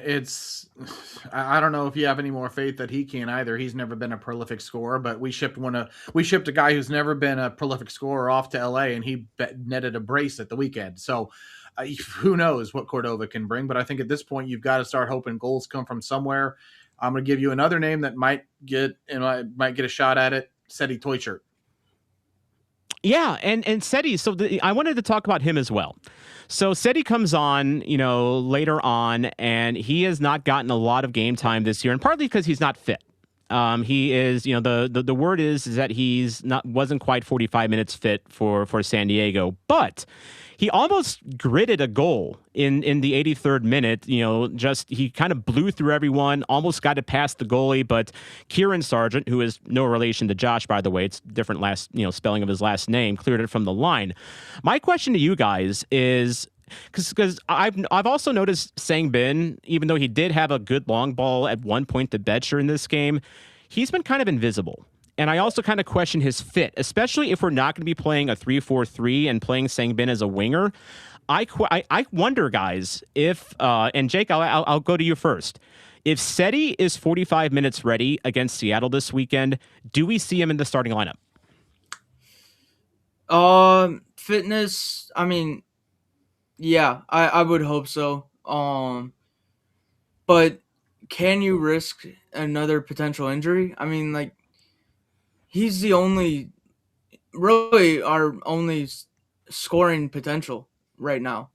I don't know if you have any more faith that he can either. He's never been a prolific scorer, but we shipped a guy who's never been a prolific scorer off to LA, and he netted a brace at the weekend. So who knows what Cordova can bring? But I think at this point, you've got to start hoping goals come from somewhere. I'm going to give you another name that might get a shot at it. Seti Toychert. Yeah, and Seti, so I wanted to talk about him as well. So Seti comes on, later on, and he has not gotten a lot of game time this year, and partly because he's not fit. He is, the word is that wasn't quite 45 minutes fit for San Diego, but he almost gritted a goal in the 83rd minute. He kind of blew through everyone, almost got it past the goalie, but Kieran Sargent, who is no relation to Josh, by the way, it's different spelling of his last name, cleared it from the line. My question to you guys is, because I've also noticed Sang Bin, even though he did have a good long ball at one point to Becher in this game, he's been kind of invisible. And I also kind of question his fit, especially if we're not going to be playing a 3-4-3 and playing Sang Bin as a winger. I wonder, guys, if and Jake, I'll go to you first. If Seti is 45 minutes ready against Seattle this weekend, do we see him in the starting lineup? Fitness, I mean, yeah, I would hope so. But can you risk another potential injury? I mean, like, he's really our only scoring potential right now,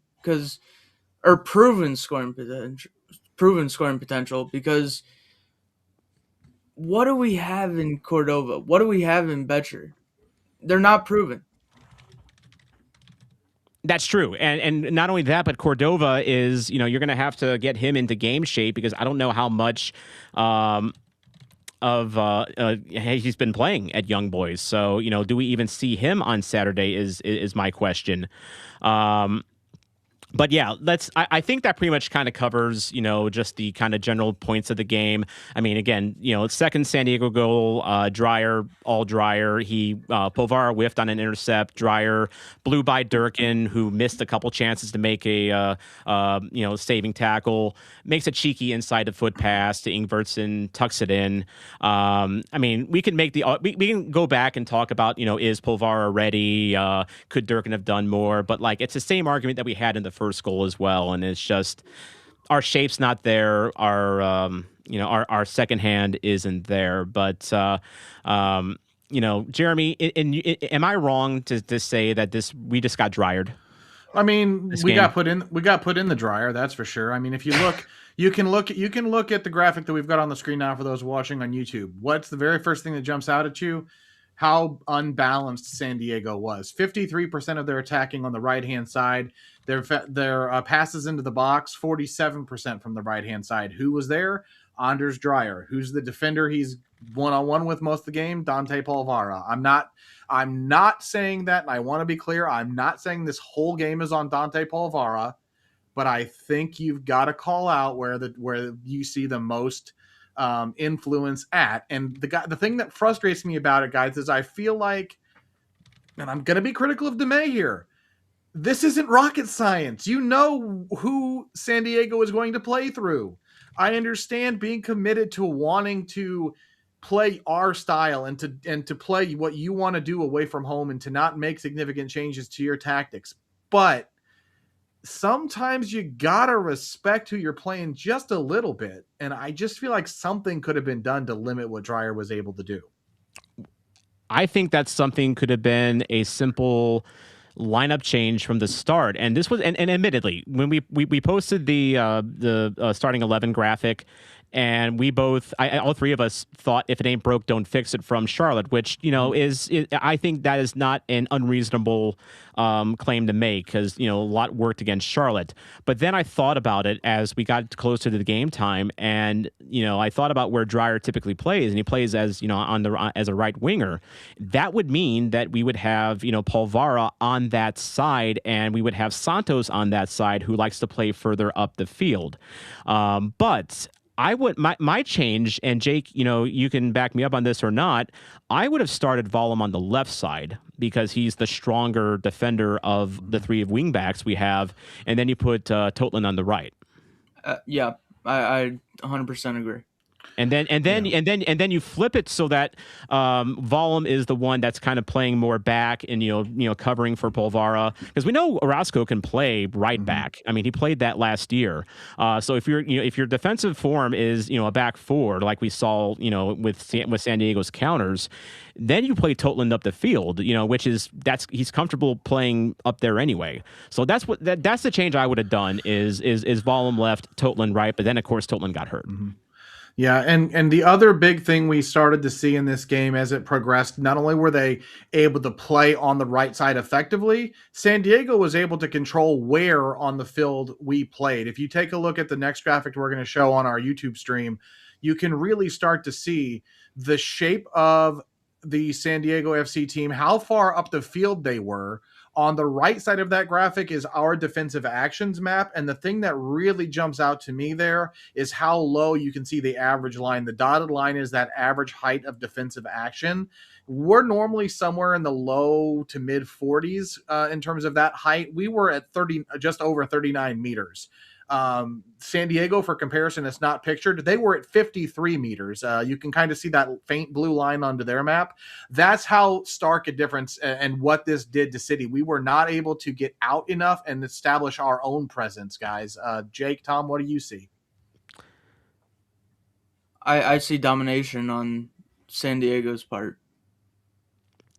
proven scoring potential, because what do we have in Cordova? What do we have in Becher? They're not proven. That's true. And not only that, but Cordova is, you're going to have to get him into game shape, because I don't know how much he's been playing at Young Boys. So, do we even see him on Saturday is my question. But yeah, I think that pretty much kind of covers, just the kind of general points of the game. I mean, again, second San Diego goal, Dreyer, all Dreyer. Polvara whiffed on an intercept. Dreyer blew by Durkin, who missed a couple chances to make a, saving tackle. Makes a cheeky inside the foot pass to Ingvartsen, tucks it in. I mean, we can we can go back and talk about, is Polvara ready? Could Durkin have done more? But it's the same argument that we had in the first goal as well, and it's just our shape's not there, our second hand isn't there. But Jeremy, am I wrong to say that we just got dryered? I mean, we got put in the dryer, that's for sure. I mean, if you look, you can look at the graphic that we've got on the screen now for those watching on YouTube. What's the very first thing that jumps out at you? How unbalanced San Diego was. 53% of their attacking on the right-hand side. Their passes into the box, 47% from the right-hand side. Who was there? Anders Dreyer. Who's the defender he's one-on-one with most of the game? Dante Polvara. I'm not saying that, and I want to be clear, I'm not saying this whole game is on Dante Polvara, but I think you've got to call out where you see the most influence at. And the thing that frustrates me about it, guys, is I feel like, and I'm going to be critical of Damet here, this isn't rocket science. You know who San Diego is going to play through. I understand being committed to wanting to play our style and to play what you want to do away from home and to not make significant changes to your tactics. But sometimes you gotta respect who you're playing just a little bit. And I just feel like something could have been done to limit what Dreyer was able to do. I think that something could have been a simple lineup change from the start. And this was, and admittedly, when we posted the starting 11 graphic, and we both, all three of us thought, if it ain't broke, don't fix it, from Charlotte, which, is I think that is not an unreasonable claim to make, because, a lot worked against Charlotte. But then I thought about it as we got closer to the game time, and, I thought about where Dreyer typically plays, and he plays as, as a right winger. That would mean that we would have, Polvara on that side, and we would have Santos on that side, who likes to play further up the field. But I would, my change, and Jake, you can back me up on this or not, I would have started Volum on the left side, because he's the stronger defender of the three of wingbacks we have, and then you put Totland on the right. Yeah, I 100% agree. And then you flip it so that Volum is the one that's kind of playing more back and covering for Polvara, because we know Orozco can play right back. I mean, he played that last year. So if your defensive form is a back four, like we saw with San Diego's counters, then you play Totland up the field, which is he's comfortable playing up there anyway. So that's the change I would have done is Volum left, Totland right, but then of course Totland got hurt. Mm-hmm. Yeah, and the other big thing we started to see in this game as it progressed, not only were they able to play on the right side effectively, San Diego was able to control where on the field we played. If you take a look at the next graphic we're going to show on our YouTube stream, you can really start to see the shape of the San Diego FC team, how far up the field they were. On the right side of that graphic is our defensive actions map, and the thing that really jumps out to me there is how low you can see the average line. The dotted line is that average height of defensive action. We're normally somewhere in the low to mid 40s in terms of that height. We were at 30, just over 39 meters. San Diego, for comparison, it's not pictured. They were at 53 meters. You can kind of see that faint blue line onto their map. That's how stark a difference and what this did to City. We were not able to get out enough and establish our own presence, guys. Jake, Tom, what do you see? I see domination on San Diego's part.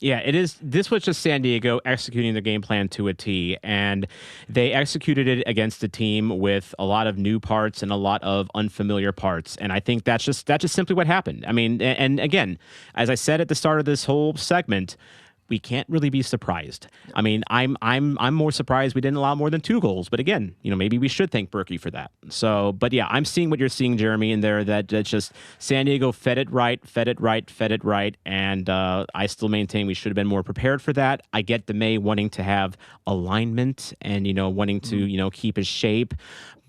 Yeah, it is. This was just San Diego executing the game plan to a T, and they executed it against a team with a lot of new parts and a lot of unfamiliar parts. And I think that's just simply what happened. I mean, and again, as I said at the start of this whole segment, we can't really be surprised. I mean, I'm more surprised we didn't allow more than 2 goals. But again, maybe we should thank Berkey for that. So, but yeah, I'm seeing what you're seeing, Jeremy, in there. That's just San Diego fed it right, and I still maintain we should have been more prepared for that. I get the May wanting to have alignment and wanting to keep his shape.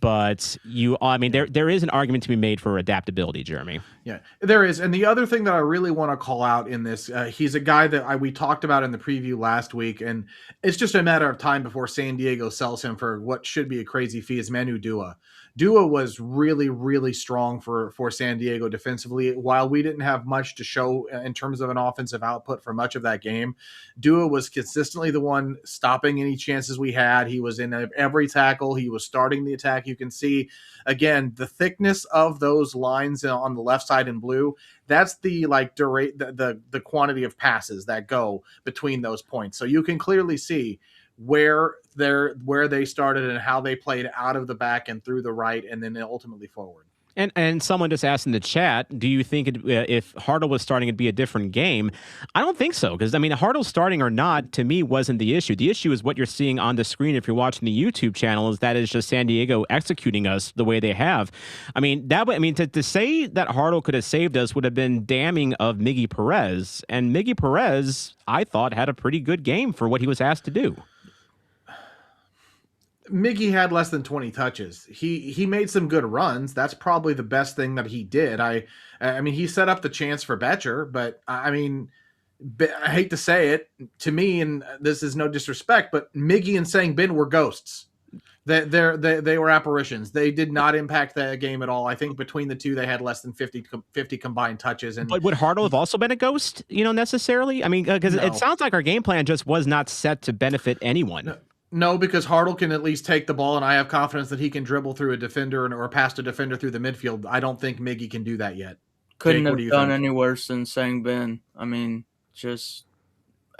But there is an argument to be made for adaptability, Jeremy. Yeah, there is. And the other thing that I really want to call out in this, he's a guy that we talked about in the preview last week, and it's just a matter of time before San Diego sells him for what should be a crazy fee, is Manu Dua. Dua was really, really strong for San Diego defensively. While we didn't have much to show in terms of an offensive output for much of that game, Dua was consistently the one stopping any chances we had. He was in every tackle. He was starting the attack. You can see, again, the thickness of those lines on the left side in blue. That's the the quantity of passes that go between those points. So you can clearly see where they started and how they played out of the back and through the right and then ultimately forward. And someone just asked in the chat, do you think if Hartle was starting, it'd be a different game? I don't think so, because, Hartle starting or not, to me, wasn't the issue. The issue is what you're seeing on the screen if you're watching the YouTube channel, is that is just San Diego executing us the way they have. To say that Hartle could have saved us would have been damning of Miggy Perez. And Miggy Perez, I thought, had a pretty good game for what he was asked to do. Miggy had less than 20 touches. He made some good runs. That's probably the best thing that he did. I mean, he set up the chance for Becher, but I hate to say it to me, and this is no disrespect, but Miggy and Sang Bin were ghosts. They were apparitions. They did not impact the game at all. I think between the two, they had less than 50 combined touches. But would Hartle have also been a ghost, necessarily? I mean, because It sounds like our game plan just was not set to benefit anyone. No, because Hartle can at least take the ball, and I have confidence that he can dribble through a defender or past a defender through the midfield. I don't think Miggy can do that yet. Couldn't have done any worse than Sang Bin. I mean, just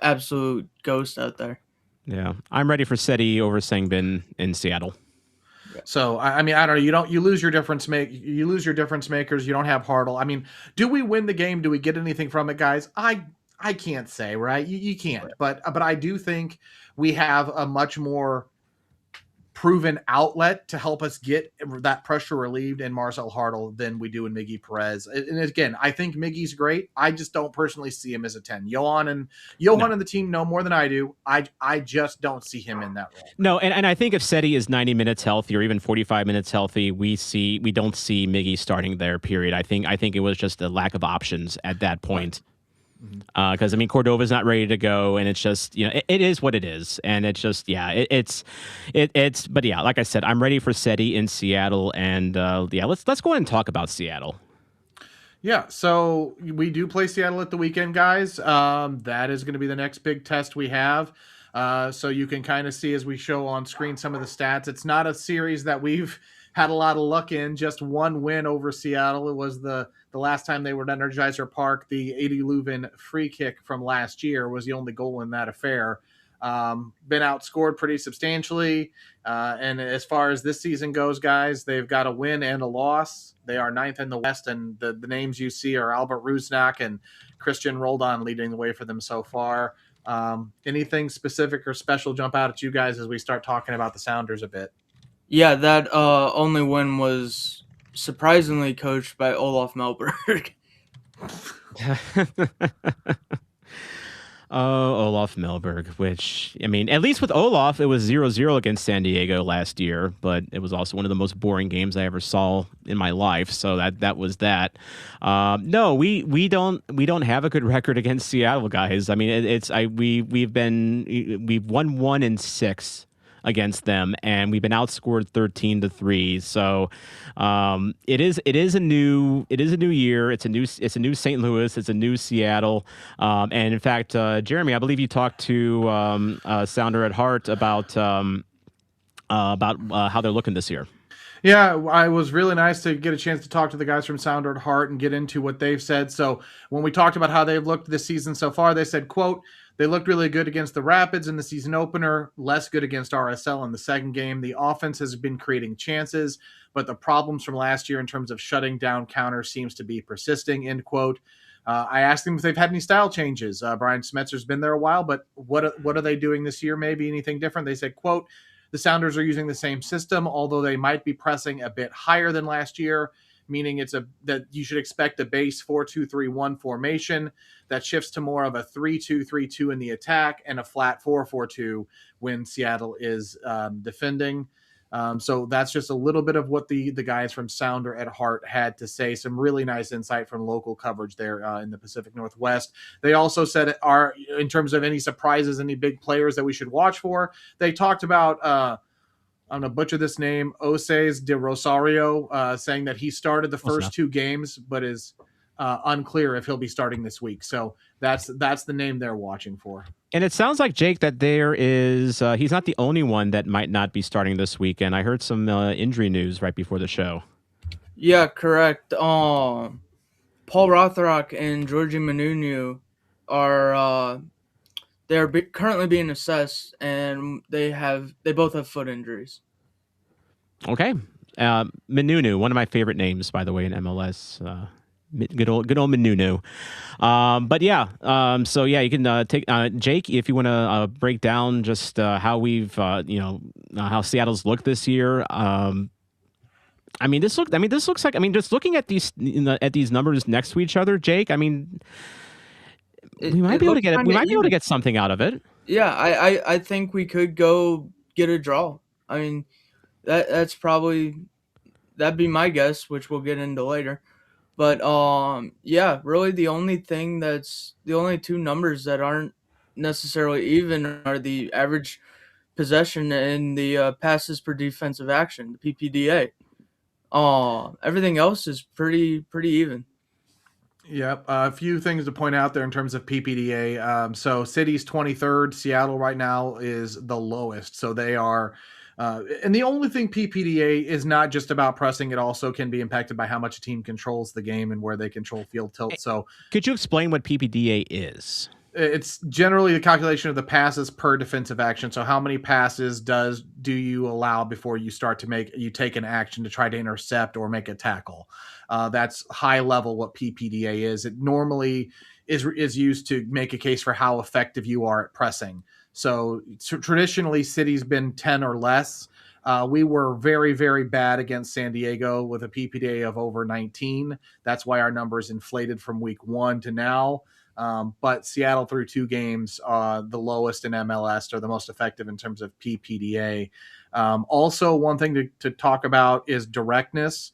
absolute ghost out there. Yeah, I'm ready for Seti over Sang Bin in Seattle. So I don't know. You lose your difference makers. You don't have Hartle. I mean, do we win the game? Do we get anything from it, guys? I can't say, right? You can't, right. But I do think we have a much more proven outlet to help us get that pressure relieved in Marcel Hartle than we do in Miggy Perez. And again, I think Miggy's great. I just don't personally see him as a 10. Yoann and the team know more than I do. I just don't see him in that role. No, and I think if Seti is 90 minutes healthy or even 45 minutes healthy, we don't see Miggy starting there, period. I think it was just a lack of options at that point. Because Cordova's not ready to go, and it's just it is what it is, and it's just it's but like I said, I'm ready for Seti in Seattle, and let's go ahead and talk about Seattle. Yeah, so we do play Seattle at the weekend, guys. That is going to be the next big test we have. So you can kind of see as we show on screen some of the stats. It's not a series that we've had a lot of luck in. Just one win over Seattle. It was the last time they were at Energizer Park. The 80 Leuven free kick from last year was the only goal in that affair. been outscored pretty substantially. And as far as this season goes, guys, they've got a win and a loss. They are 9th in the West, and the names you see are Albert Rusnak and Christian Roldan leading the way for them so far. Anything specific or special jump out at you guys as we start talking about the Sounders a bit? Yeah, that only win was surprisingly coached by Olaf Melberg. Olaf Melberg, which, I mean, at least with Olaf, it was 0-0 against San Diego last year, but it was also one of the most boring games I ever saw in my life. So that was that. No, we don't have a good record against Seattle, guys. I mean, we've won 1 and 6 against them, and we've been outscored 13-3. So it is a new year. It's a new St. Louis. It's a new Seattle. And in fact, Jeremy, I believe you talked to Sounder at Heart about how they're looking this year. Yeah, I was really nice to get a chance to talk to the guys from Sounder at Heart and get into what they've said. So when we talked about how they've looked this season so far, they said, quote, "They looked really good against the Rapids in the season opener, less good against RSL in the second game. The offense has been creating chances, but the problems from last year in terms of shutting down counters seems to be persisting," end quote. I asked them if they've had any style changes. Brian Smetzer's been there a while, but what are they doing this year? Maybe anything different? They said, quote, "The Sounders are using the same system, although they might be pressing a bit higher than last year, meaning that you should expect a base 4-2-3-1 formation that shifts to more of a 3-2-3-2 in the attack and a flat 4-4-2 when Seattle is defending." So that's just a little bit of what the guys from Sounder at Heart had to say. Some really nice insight from local coverage there in the Pacific Northwest. They also said in terms of any surprises, any big players that we should watch for, they talked about I'm going to butcher this name, Oseis de Rosario, saying that he started the first 2 games, but is unclear if he'll be starting this week. So that's the name they're watching for. And it sounds like, Jake, that there is he's not the only one that might not be starting this weekend. I heard some injury news right before the show. Yeah, correct. Paul Rothrock and Georgie Manunu are currently being assessed, and they both have foot injuries. Okay. Manunu, one of my favorite names, by the way, in MLS. Good old Manunu. But yeah, so yeah, you can take Jake, if you want to break down just how we've how Seattle's looked this year. This looks like, just looking at these numbers next to each other, Jake. I mean, we might be able to get something out of it. Yeah, I think we could go get a draw. I mean, that'd be my guess, which we'll get into later. But yeah, really the only 2 numbers that aren't necessarily even are the average possession and the passes per defensive action, the PPDA. Everything else is pretty even. Yep. A few things to point out there in terms of PPDA. So City's 23rd. Seattle right now is the lowest. So they are and the only thing PPDA is not just about pressing. It also can be impacted by how much a team controls the game and where they control field tilt. So could you explain what PPDA is? It's generally the calculation of the passes per defensive action. So how many passes do you allow before you take an action to try to intercept or make a tackle? That's high level what PPDA is. It normally is used to make a case for how effective you are at pressing. So traditionally, City's been 10 or less. We were very, very bad against San Diego with a PPDA of over 19. That's why our numbers inflated from week 1 to now. But Seattle through 2 games, the lowest in MLS, or the most effective in terms of PPDA. Also, one thing to talk about is directness.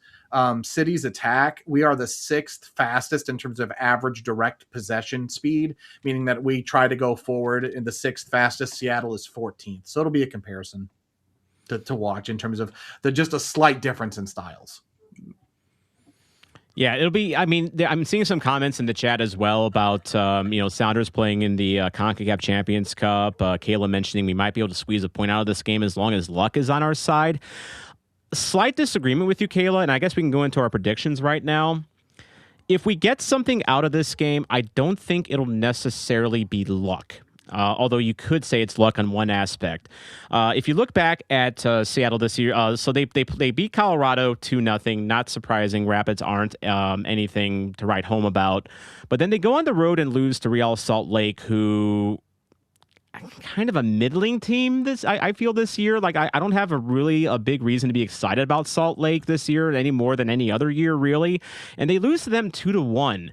City's attack, we are the 6th fastest in terms of average direct possession speed, meaning that we try to go forward in the 6th fastest. Seattle is 14th. So it'll be a comparison to watch in terms of just a slight difference in styles. Yeah, it'll be. I mean, I'm seeing some comments in the chat as well about Sounders playing in the CONCACAF Champions Cup. Kayla mentioning we might be able to squeeze a point out of this game as long as luck is on our side. Slight disagreement with you, Kayla, and I guess we can go into our predictions right now. If we get something out of this game, I don't think it'll necessarily be luck. although you could say it's luck on one aspect. If you look back at Seattle this year, so they beat Colorado 2-0. Not surprising. Rapids aren't anything to write home about. But then they go on the road and lose to Real Salt Lake, who kind of a middling team I feel this year. Like I don't have a big reason to be excited about Salt Lake this year any more than any other year, really. And they lose to them 2-1.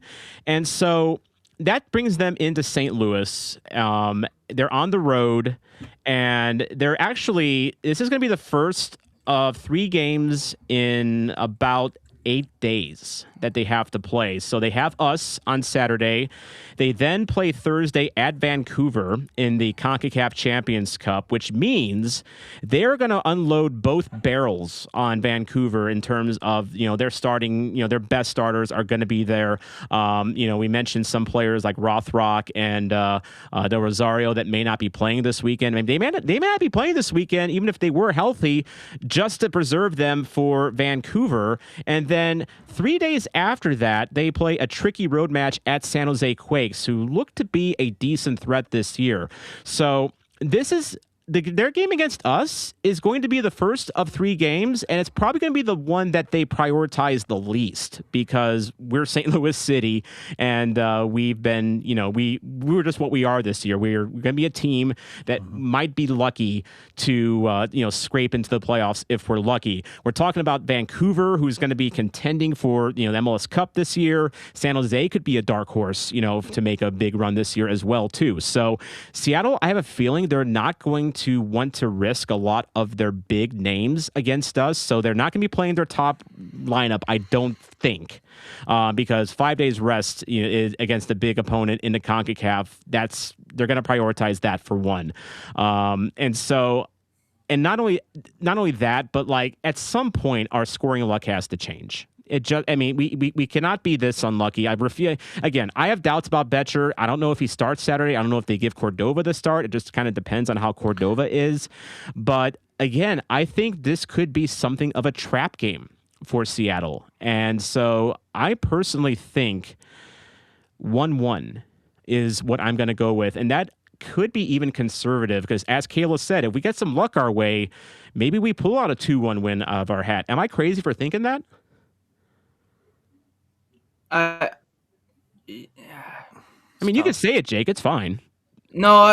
And so that brings them into St. Louis. They're on the road, and this is going to be the first of 3 games in about 8 days that they have to play. So they have us on Saturday. They then play Thursday at Vancouver in the CONCACAF Champions Cup, which means they're going to unload both barrels on Vancouver in terms of, their starting, their best starters are going to be there. We mentioned some players like Rothrock and Del Rosario that may not be playing this weekend. I mean, they may not be playing this weekend, even if they were healthy, just to preserve them for Vancouver. And then 3 days after that, they play a tricky road match at San Jose Quakes, who look to be a decent threat this year. So this is their game against us is going to be the first of 3 games, and it's probably going to be the one that they prioritize the least because we're St. Louis City, and we've been, we're just what we are this year. We're going to be a team that might be lucky to, scrape into the playoffs if we're lucky. We're talking about Vancouver, who's going to be contending for, the MLS Cup this year. San Jose could be a dark horse, to make a big run this year as well, too. So Seattle, I have a feeling they're not going to want to risk a lot of their big names against us. So they're not going to be playing their top lineup, I don't think, because 5 days rest is against a big opponent in the CONCACAF. They're going to prioritize that for one. And not only that, but like at some point our scoring luck has to change. We cannot be this unlucky. Again, I have doubts about Becher. I don't know if he starts Saturday. I don't know if they give Cordova the start. It just kind of depends on how Cordova is. But again, I think this could be something of a trap game for Seattle. And so I personally think 1-1 is what I'm going to go with. And that could be even conservative because, as Kayla said, if we get some luck our way, maybe we pull out a 2-1 win out of our hat. Am I crazy for thinking that? I mean, you can say it, Jake. It's fine. No,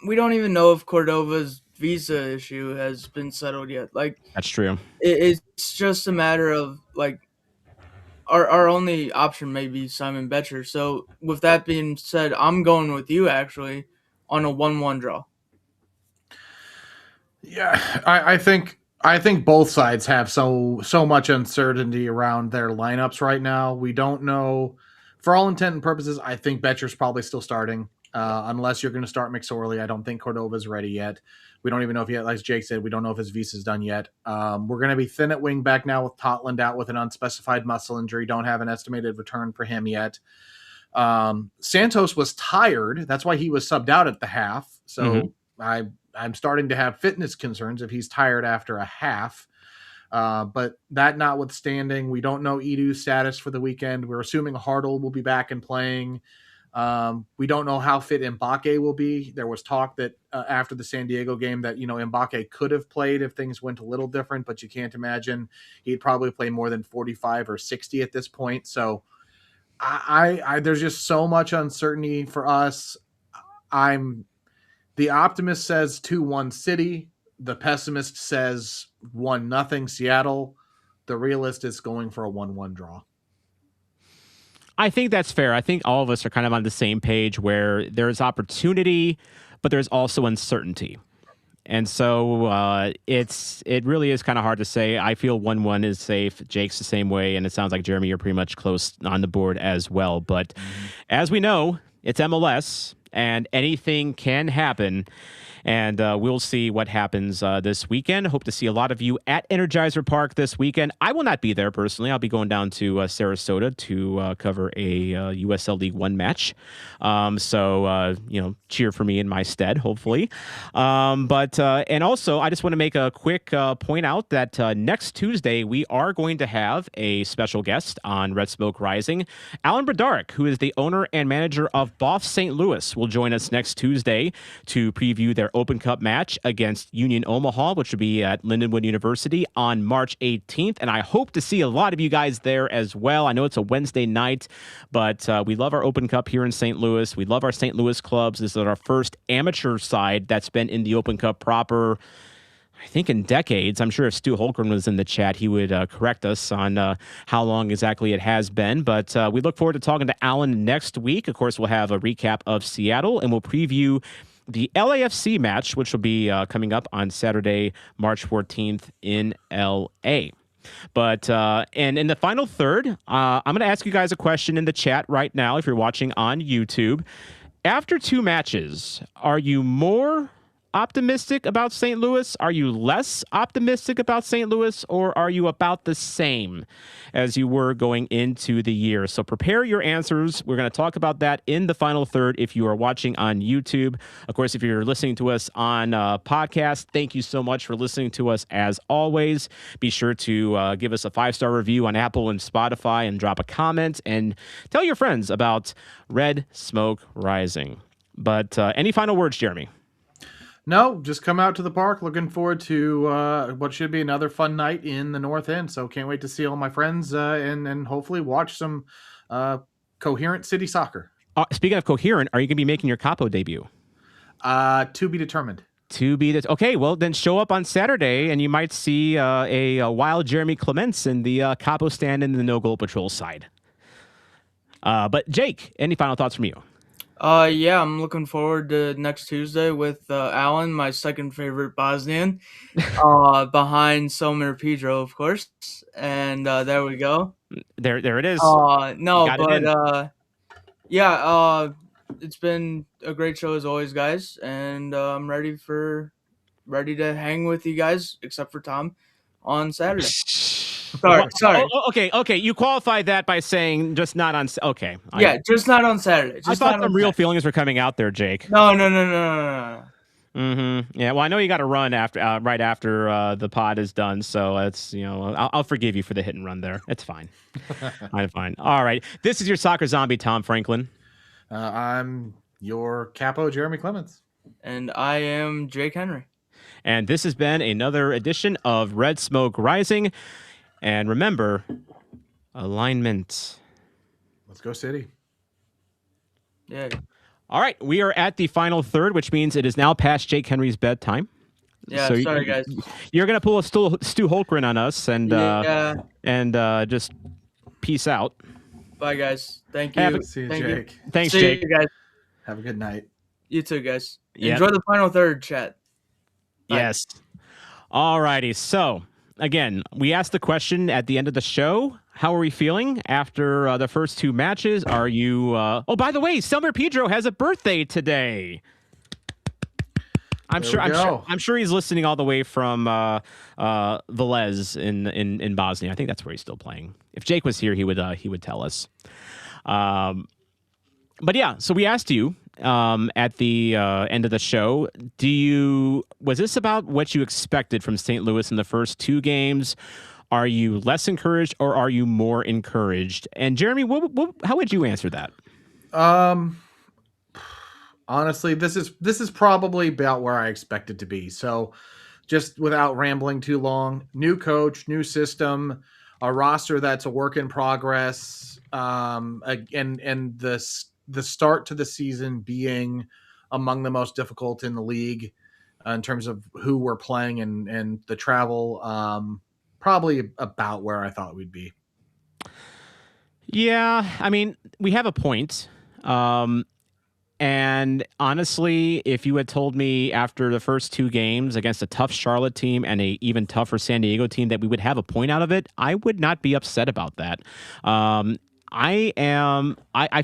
we don't even know if Cordova's visa issue has been settled yet. Like, that's true. It's just a matter of like our only option may be Simon Becher. So with that being said, I'm going with you actually on a 1-1 draw. Yeah, I think both sides have so much uncertainty around their lineups right now. We don't know, for all intent and purposes, I think Becher's probably still starting, unless you're going to start McSorley. I don't think Cordova's ready yet. We don't even know if yet, like Jake said, we don't know if his visa's done yet. We're going to be thin at wing back now with Totland out with an unspecified muscle injury. Don't have an estimated return for him yet. Santos was tired. That's why he was subbed out at the half. So I'm starting to have fitness concerns if he's tired after a half. But that notwithstanding, we don't know Edu's status for the weekend. We're assuming Hartle will be back and playing. We don't know how fit Mbake will be. There was talk that after the San Diego game that, Mbake could have played if things went a little different, but you can't imagine he'd probably play more than 45 or 60 at this point. So there's just so much uncertainty for us. The optimist says 2-1 City. The pessimist says 1-0 Seattle. The realist is going for a 1-1 draw. I think that's fair. I think all of us are kind of on the same page where there's opportunity, but there's also uncertainty. And so it really is kind of hard to say. I feel 1-1 is safe. Jake's the same way. And it sounds like, Jeremy, you're pretty much close on the board as well. But as we know, it's MLS. And anything can happen, and we'll see what happens this weekend. Hope to see a lot of you at Energizer Park this weekend. I will not be there personally. I'll be going down to Sarasota to cover a USL League One match. So cheer for me in my stead, hopefully. And also, I just want to make a quick point out that next Tuesday, we are going to have a special guest on Red Smoke Rising. Alan Broderick, who is the owner and manager of Boff St. Louis, will join us next Tuesday to preview their Open Cup match against Union Omaha, which will be at Lindenwood University on March 18th. And I hope to see a lot of you guys there as well. I know it's a Wednesday night, but we love our Open Cup here in St. Louis. We love our St. Louis clubs. This is our first amateur side that's been in the Open Cup proper, I think, in decades. I'm sure if Stu Holgren was in the chat, he would correct us on how long exactly it has been. But we look forward to talking to Alan next week. Of course, we'll have a recap of Seattle, and we'll preview the LAFC match, which will be coming up on Saturday, March 14th in LA. But and in the final third, I'm going to ask you guys a question in the chat right now if you're watching on YouTube. After 2 matches, are you more optimistic about St. Louis? Are you less optimistic about St. Louis, or are you about the same as you were going into the year? So prepare your answers. We're going to talk about that in the final third if you are watching on YouTube. Of course, if you're listening to us on podcast, thank you so much for listening to us as always. Be sure to give us a 5-star review on Apple and Spotify and drop a comment and tell your friends about Red Smoke Rising. But any final words, Jeremy? No, just come out to the park. Looking forward to what should be another fun night in the North End. So can't wait to see all my friends and hopefully watch some coherent city soccer. Speaking of coherent, are you going to be making your Capo debut? To be determined. Okay, well, then show up on Saturday and you might see a wild Jeremy Clements in the Capo stand in the No Goal Patrol side. But Jake, any final thoughts from you? Yeah, I'm looking forward to next Tuesday with Alan, my second favorite Bosnian, behind Selmir Pedro, of course. And there we go. There it is. It's been a great show as always, guys, and I'm ready to hang with you guys, except for Tom, on Saturday. Sorry. Okay. You qualified that by saying just not on. Okay. Just not on Saturday. I thought some real feelings were coming out there, Jake. No. Mm-hmm. Yeah. Well, I know you got to run right after the pod is done, so it's I'll forgive you for the hit and run there. It's fine. I'm fine. All right. This is your soccer zombie, Tom Franklin. I'm your capo, Jeremy Clements, and I am Jake Henry. And this has been another edition of Red Smoke Rising. And remember, alignment. Let's go, City. Yeah. All right. We are at the final third, which means it is now past Jake Henry's bedtime. Yeah, so sorry, guys. You're going to pull a Stu Holgren on us and just peace out. Bye, guys. Thank you. See you, Jake. Thanks, Jake. See you guys. Have a good night. You too, guys. Yep. Enjoy the final third, chat. Bye. Yes. All righty. So, again, we asked the question at the end of the show. How are we feeling after the first 2 matches? Are you... Oh, by the way, Selmir Pedro has a birthday today. I'm sure he's listening all the way from Velez in Bosnia. I think that's where he's still playing. If Jake was here, he would tell us. But yeah, so we asked you at the end of the show, was this about what you expected from St. Louis in the first 2 games? Are you less encouraged or are you more encouraged? And Jeremy, how would you answer that? Honestly, this is probably about where I expect it to be. So just without rambling too long, new coach, new system, a roster that's a work in progress, and the start to the season being among the most difficult in the league in terms of who we're playing and the travel, probably about where I thought we'd be. Yeah, I mean, we have a point. And honestly, if you had told me after the first 2 games against a tough Charlotte team and a even tougher San Diego team that we would have a point out of it, I would not be upset about that. I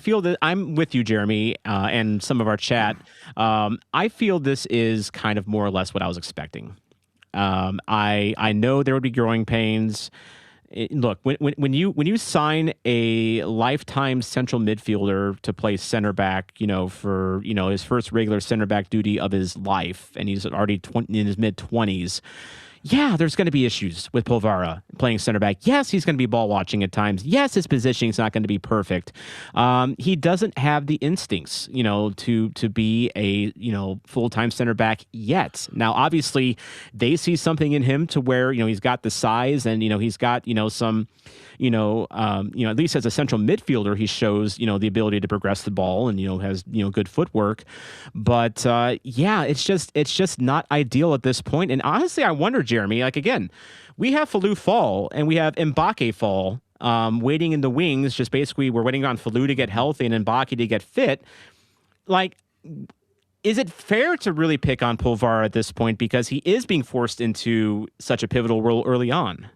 feel that I'm with you, Jeremy, and some of our chat. I feel this is kind of more or less what I was expecting. I know there would be growing pains. Look, when you sign a lifetime central midfielder to play center back, for his first regular center back duty of his life, and he's already in his mid-20s, yeah, there's going to be issues with Polvara playing center back. Yes, he's going to be ball watching at times. Yes, his positioning is not going to be perfect. He doesn't have the instincts, to be a, full-time center back yet. Now, obviously, they see something in him to where, he's got the size and, he's got, some, at least as a central midfielder, he shows, the ability to progress the ball and, has, good footwork. But yeah, it's just not ideal at this point. And honestly, I wonder, Jeremy, like, again, we have Falou fall and we have Mbake fall waiting in the wings. Just basically, we're waiting on Falou to get healthy and Mbake to get fit. Like, is it fair to really pick on Polvara at this point because he is being forced into such a pivotal role early on?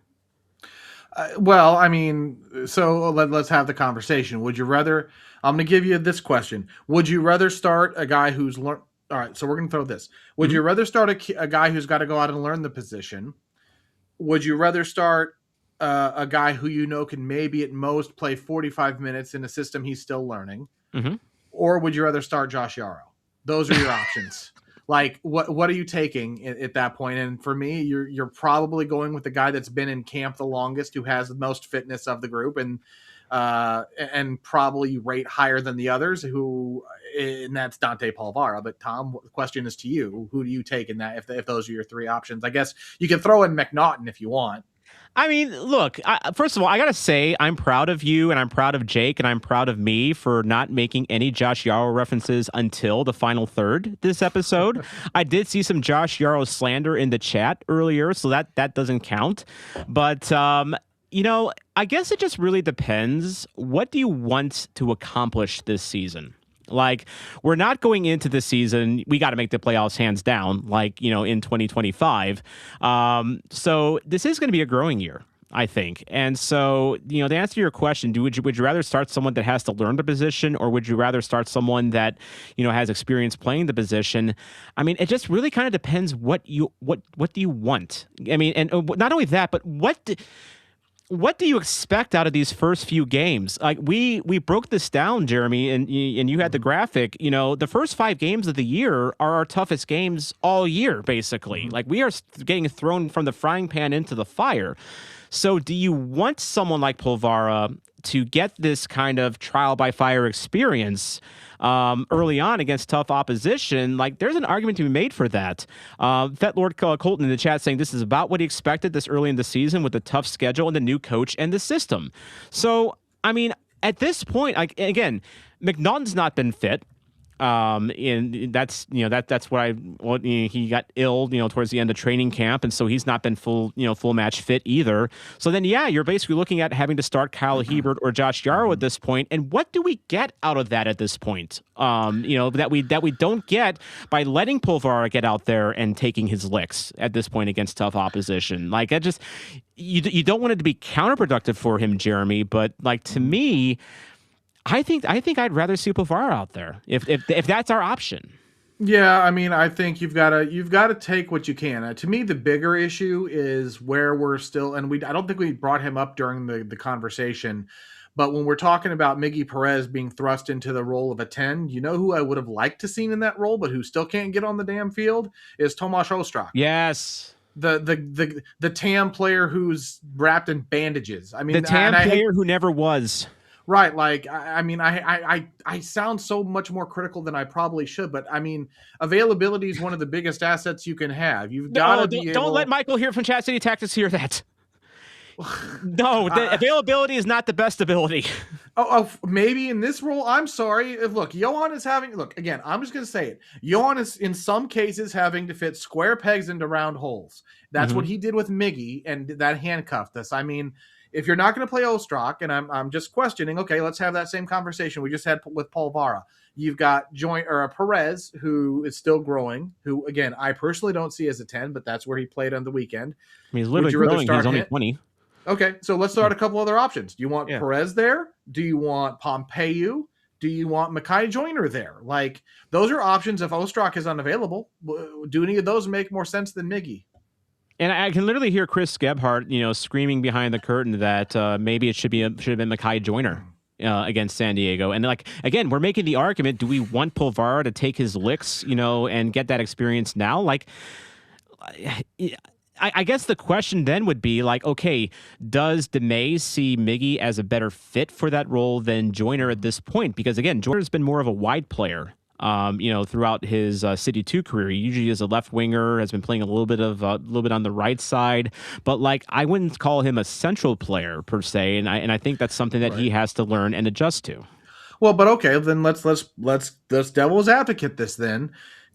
Well, I mean, so let's have the conversation. Would you rather? I'm going to give you this question. Would you rather start a guy who's learned? All right, so we're going to throw this. Would you rather start a guy who's got to go out and learn the position? Would you rather start a guy who can maybe at most play 45 minutes in a system he's still learning? Or would you rather start Josh Yarrow? Those are your options. Like, what are you taking at that point? And for me, you're probably going with the guy that's been in camp the longest, who has the most fitness of the group, and probably rate higher than the others, and that's Dante Polvara. But Tom, the question is to you: who do you take in that? If those are your three options, I guess you can throw in McNaughton if you want. I mean, look, first of all, I got to say I'm proud of you and I'm proud of Jake and I'm proud of me for not making any Josh Yarrow references until the final third this episode. I did see some Josh Yarrow slander in the chat earlier, so that doesn't count. But, I guess it just really depends. What do you want to accomplish this season? Like, we're not going into the season, we got to make the playoffs hands down, like, in 2025. So this is going to be a growing year, I think. And so, to answer your question, would you rather start someone that has to learn the position, or would you rather start someone that, has experience playing the position? I mean, it just really kind of depends what do you want? I mean, and not only that, but what do you expect out of these first few games? Like, we broke this down, Jeremy, and you had the graphic. The first 5 games of the year are our toughest games all year, basically. Like, we are getting thrown from the frying pan into the fire. So do you want someone like Polvara to get this kind of trial by fire experience early on against tough opposition? Like, there's an argument to be made for that. Fet Lord Colton in the chat saying this is about what he expected this early in the season with the tough schedule and the new coach and the system. So, I mean, at this point, again, McNaughton's not been fit. And that's what he got ill, towards the end of training camp. And so he's not been full match fit either. So then, yeah, you're basically looking at having to start Kyle Hebert or Josh Yarrow at this point. And what do we get out of that at this point? That we don't get by letting Polvara get out there and taking his licks at this point against tough opposition. Like, you don't want it to be counterproductive for him, Jeremy. But like, to me, I think I'd rather see Polvara out there if that's our option. Yeah, I mean, I think you've got to take what you can. To me, the bigger issue is where we're still, and I don't think we brought him up during the conversation, but when we're talking about Miggy Perez being thrust into the role of a 10, who I would have liked to seen in that role, but who still can't get on the damn field, is Tomáš Ostrák. Yes. The TAM player who's wrapped in bandages. I mean, the TAM player who never was. Right, like, I mean, I sound so much more critical than I probably should, but I mean, availability is one of the biggest assets you can have. You've got to don't let Michael here from Chat City Tactics hear that. No, the availability is not the best ability. Maybe in this role, I'm sorry. Look, Yoann is having. Look, again, I'm just going to say it. Yoann is in some cases having to fit square pegs into round holes. That's what he did with Miggy, and that handcuffed us. I mean, if you're not going to play Ostrák, and I'm just questioning, okay, let's have that same conversation we just had with Polvara. You've got Perez, who is still growing, who, again, I personally don't see as a 10, but that's where he played on the weekend. I mean, he's literally growing. He's only 20. Okay, so let's start a couple other options. Do you want Perez there? Do you want Pompeu? Do you want Mackay Joyner there? Like, those are options if Ostrák is unavailable. Do any of those make more sense than Miggy? And I can literally hear Chris Gebhardt, screaming behind the curtain that maybe it should have been Mackay Joyner against San Diego. And like, again, we're making the argument: do we want Polvara to take his licks, and get that experience now? Like, I guess the question then would be like, okay, does Damet see Miggy as a better fit for that role than Joyner at this point? Because again, Joyner's been more of a wide player. Throughout his City 2 career, he usually is a left winger, has been playing a little bit on the right side, but like I wouldn't call him a central player per se, and I think that's something that he has to learn and adjust to. Well, but okay, then let's devil's advocate this then.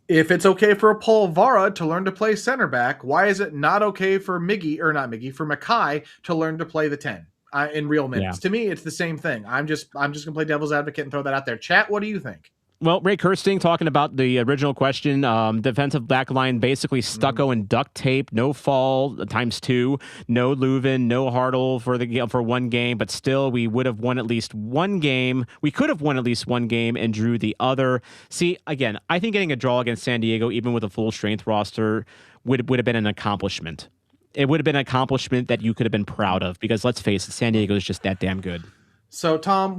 If it's okay for a Paul Vara to learn to play center back, why is it not okay for for Mackay to learn to play the 10 in real minutes? Yeah. To me, it's the same thing. I'm just gonna play devil's advocate and throw that out there. Chat, what do you think? Well, Ray Kirsting talking about the original question, defensive back line basically stucco and duct tape, no fall ×2, no Leuven, no Hartle for one game, but still we would have won at least one game. We could have won at least one game and drew the other. See, again, I think getting a draw against San Diego, even with a full strength roster, would have been an accomplishment. It would have been an accomplishment that you could have been proud of because let's face it, San Diego is just that damn good. So, Tom,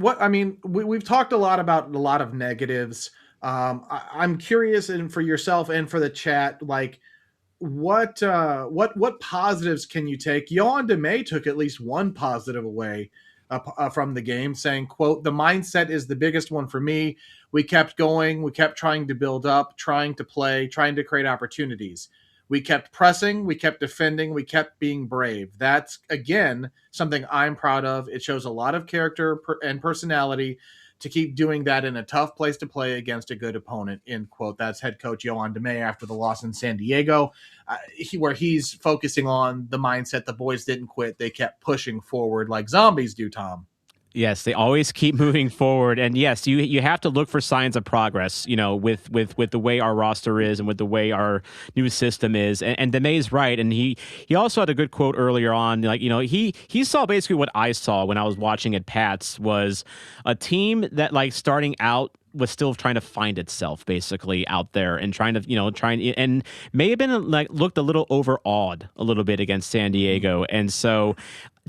we've talked a lot about a lot of negatives. I'm curious, and for yourself and for the chat, like what positives can you take? Yoann Damet took at least one positive away from the game, saying, quote, "The mindset is the biggest one for me. We kept going. We kept trying to build up, trying to play, trying to create opportunities. We kept pressing, we kept defending, we kept being brave." That's, again, something I'm proud of. It shows a lot of character and personality to keep doing that in a tough place to play against a good opponent, end quote. That's head coach Yoann Damet after the loss in San Diego, where he's focusing on the mindset. The boys didn't quit. They kept pushing forward like zombies do, Tom. Yes, they always keep moving forward, and yes, you have to look for signs of progress. With the way our roster is and with the way our new system is. And Damet's right, and he also had a good quote earlier on. Like he saw basically what I saw when I was watching at Pats was a team that like starting out was still trying to find itself basically out there and trying and may have been like looked a little overawed a little bit against San Diego, and so.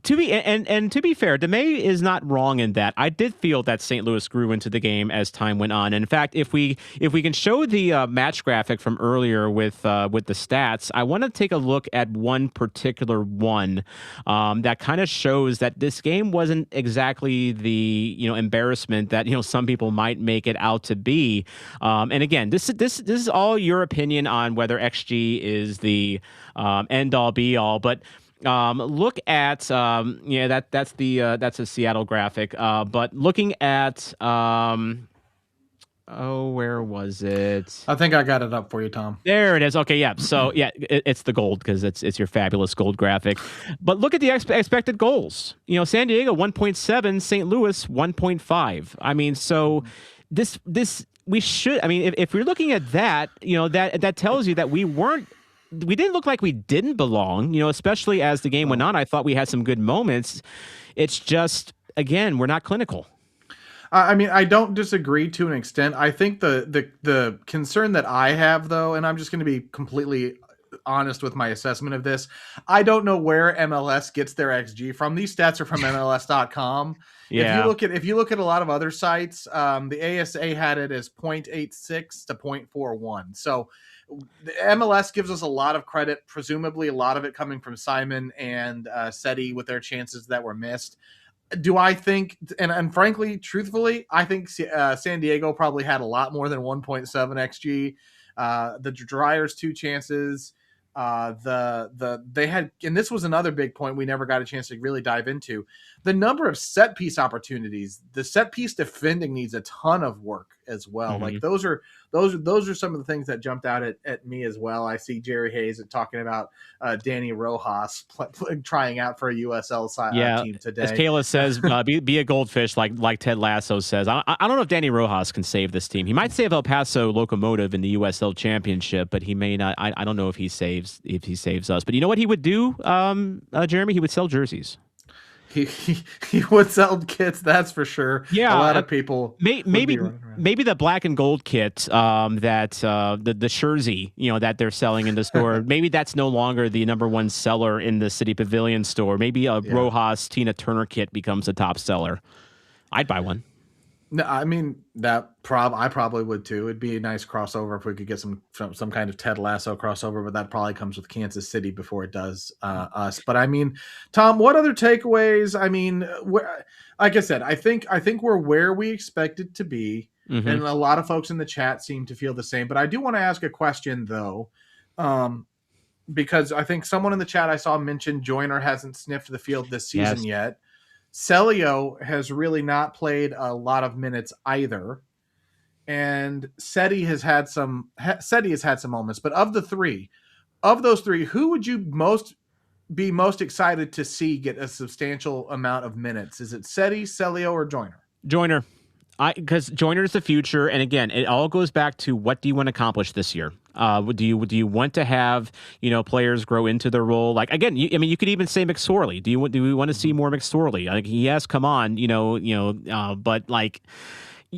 To be fair, Damet is not wrong in that. I did feel that St. Louis grew into the game as time went on. And in fact, if we can show the match graphic from earlier with the stats, I want to take a look at one particular one that kind of shows that this game wasn't exactly the embarrassment that some people might make it out to be. And again, this is all your opinion on whether XG is the end all be all, but. Look at that's a Seattle graphic. But looking at where was it? I think I got it up for you, Tom. There it is. Okay, yeah. So yeah, it's the gold because it's your fabulous gold graphic. But look at the expected goals. San Diego 1.7, St. Louis 1.5. I mean, so this we should. I mean, if you're looking at that, that tells you that we didn't look like we didn't belong, especially as the game went on. I thought we had some good moments. It's just, again, we're not clinical. I mean, I don't disagree to an extent. I think the concern that I have, though, and I'm just going to be completely honest with my assessment of this, I don't know where MLS gets their XG from. These stats are from MLS.com. Yeah. If you look at a lot of other sites, the ASA had it as 0.86 to 0.41. So the MLS gives us a lot of credit, presumably a lot of it coming from Simon and Seti with their chances that were missed. Do I think, and frankly, truthfully, I think San Diego probably had a lot more than 1.7 XG. The Dryers 2 chances, they had, and this was another big point we never got a chance to really dive into. The number of set piece opportunities, the set piece defending needs a ton of work as well. Mm-hmm. Like those are some of the things that jumped out at me as well. I see Jerry Hayes talking about Danny Rojas trying out for a USL team today. As Kayla says, be a goldfish like Ted Lasso says. I don't know if Danny Rojas can save this team. He might save El Paso Locomotive in the USL Championship, but he may not. I don't know if he saves us. But you know what he would do, Jeremy? He would sell jerseys. He would sell kits, that's for sure. Yeah, a lot of people. Maybe the black and gold kit that the jersey that they're selling in the store. Maybe that's no longer the number one seller in the City Pavilion store. Maybe a Rojas Tina Turner kit becomes a top seller. I'd buy one. No, I mean I probably would too. It'd be a nice crossover if we could get some kind of Ted Lasso crossover, but that probably comes with Kansas City before it does us. But I mean, Tom, what other takeaways? I mean, like I said, I think we're where we expected to be, Mm-hmm. and a lot of folks in the chat seem to feel the same. But I do want to ask a question though, because I think someone in the chat I saw mentioned Joyner hasn't sniffed the field this season Yes. yet. Celio has really not played a lot of minutes either, and Seti has had some moments. But of those three, who would you be most excited to see get a substantial amount of minutes? Is it Seti, Celio, or Joyner? Joyner. Because Joyner is the future, and again, it all goes back to what do you want to accomplish this year? Do you want to have players grow into their role? Like again, you could even say McSorley. Do we want to see more McSorley? Like he has come on, but like.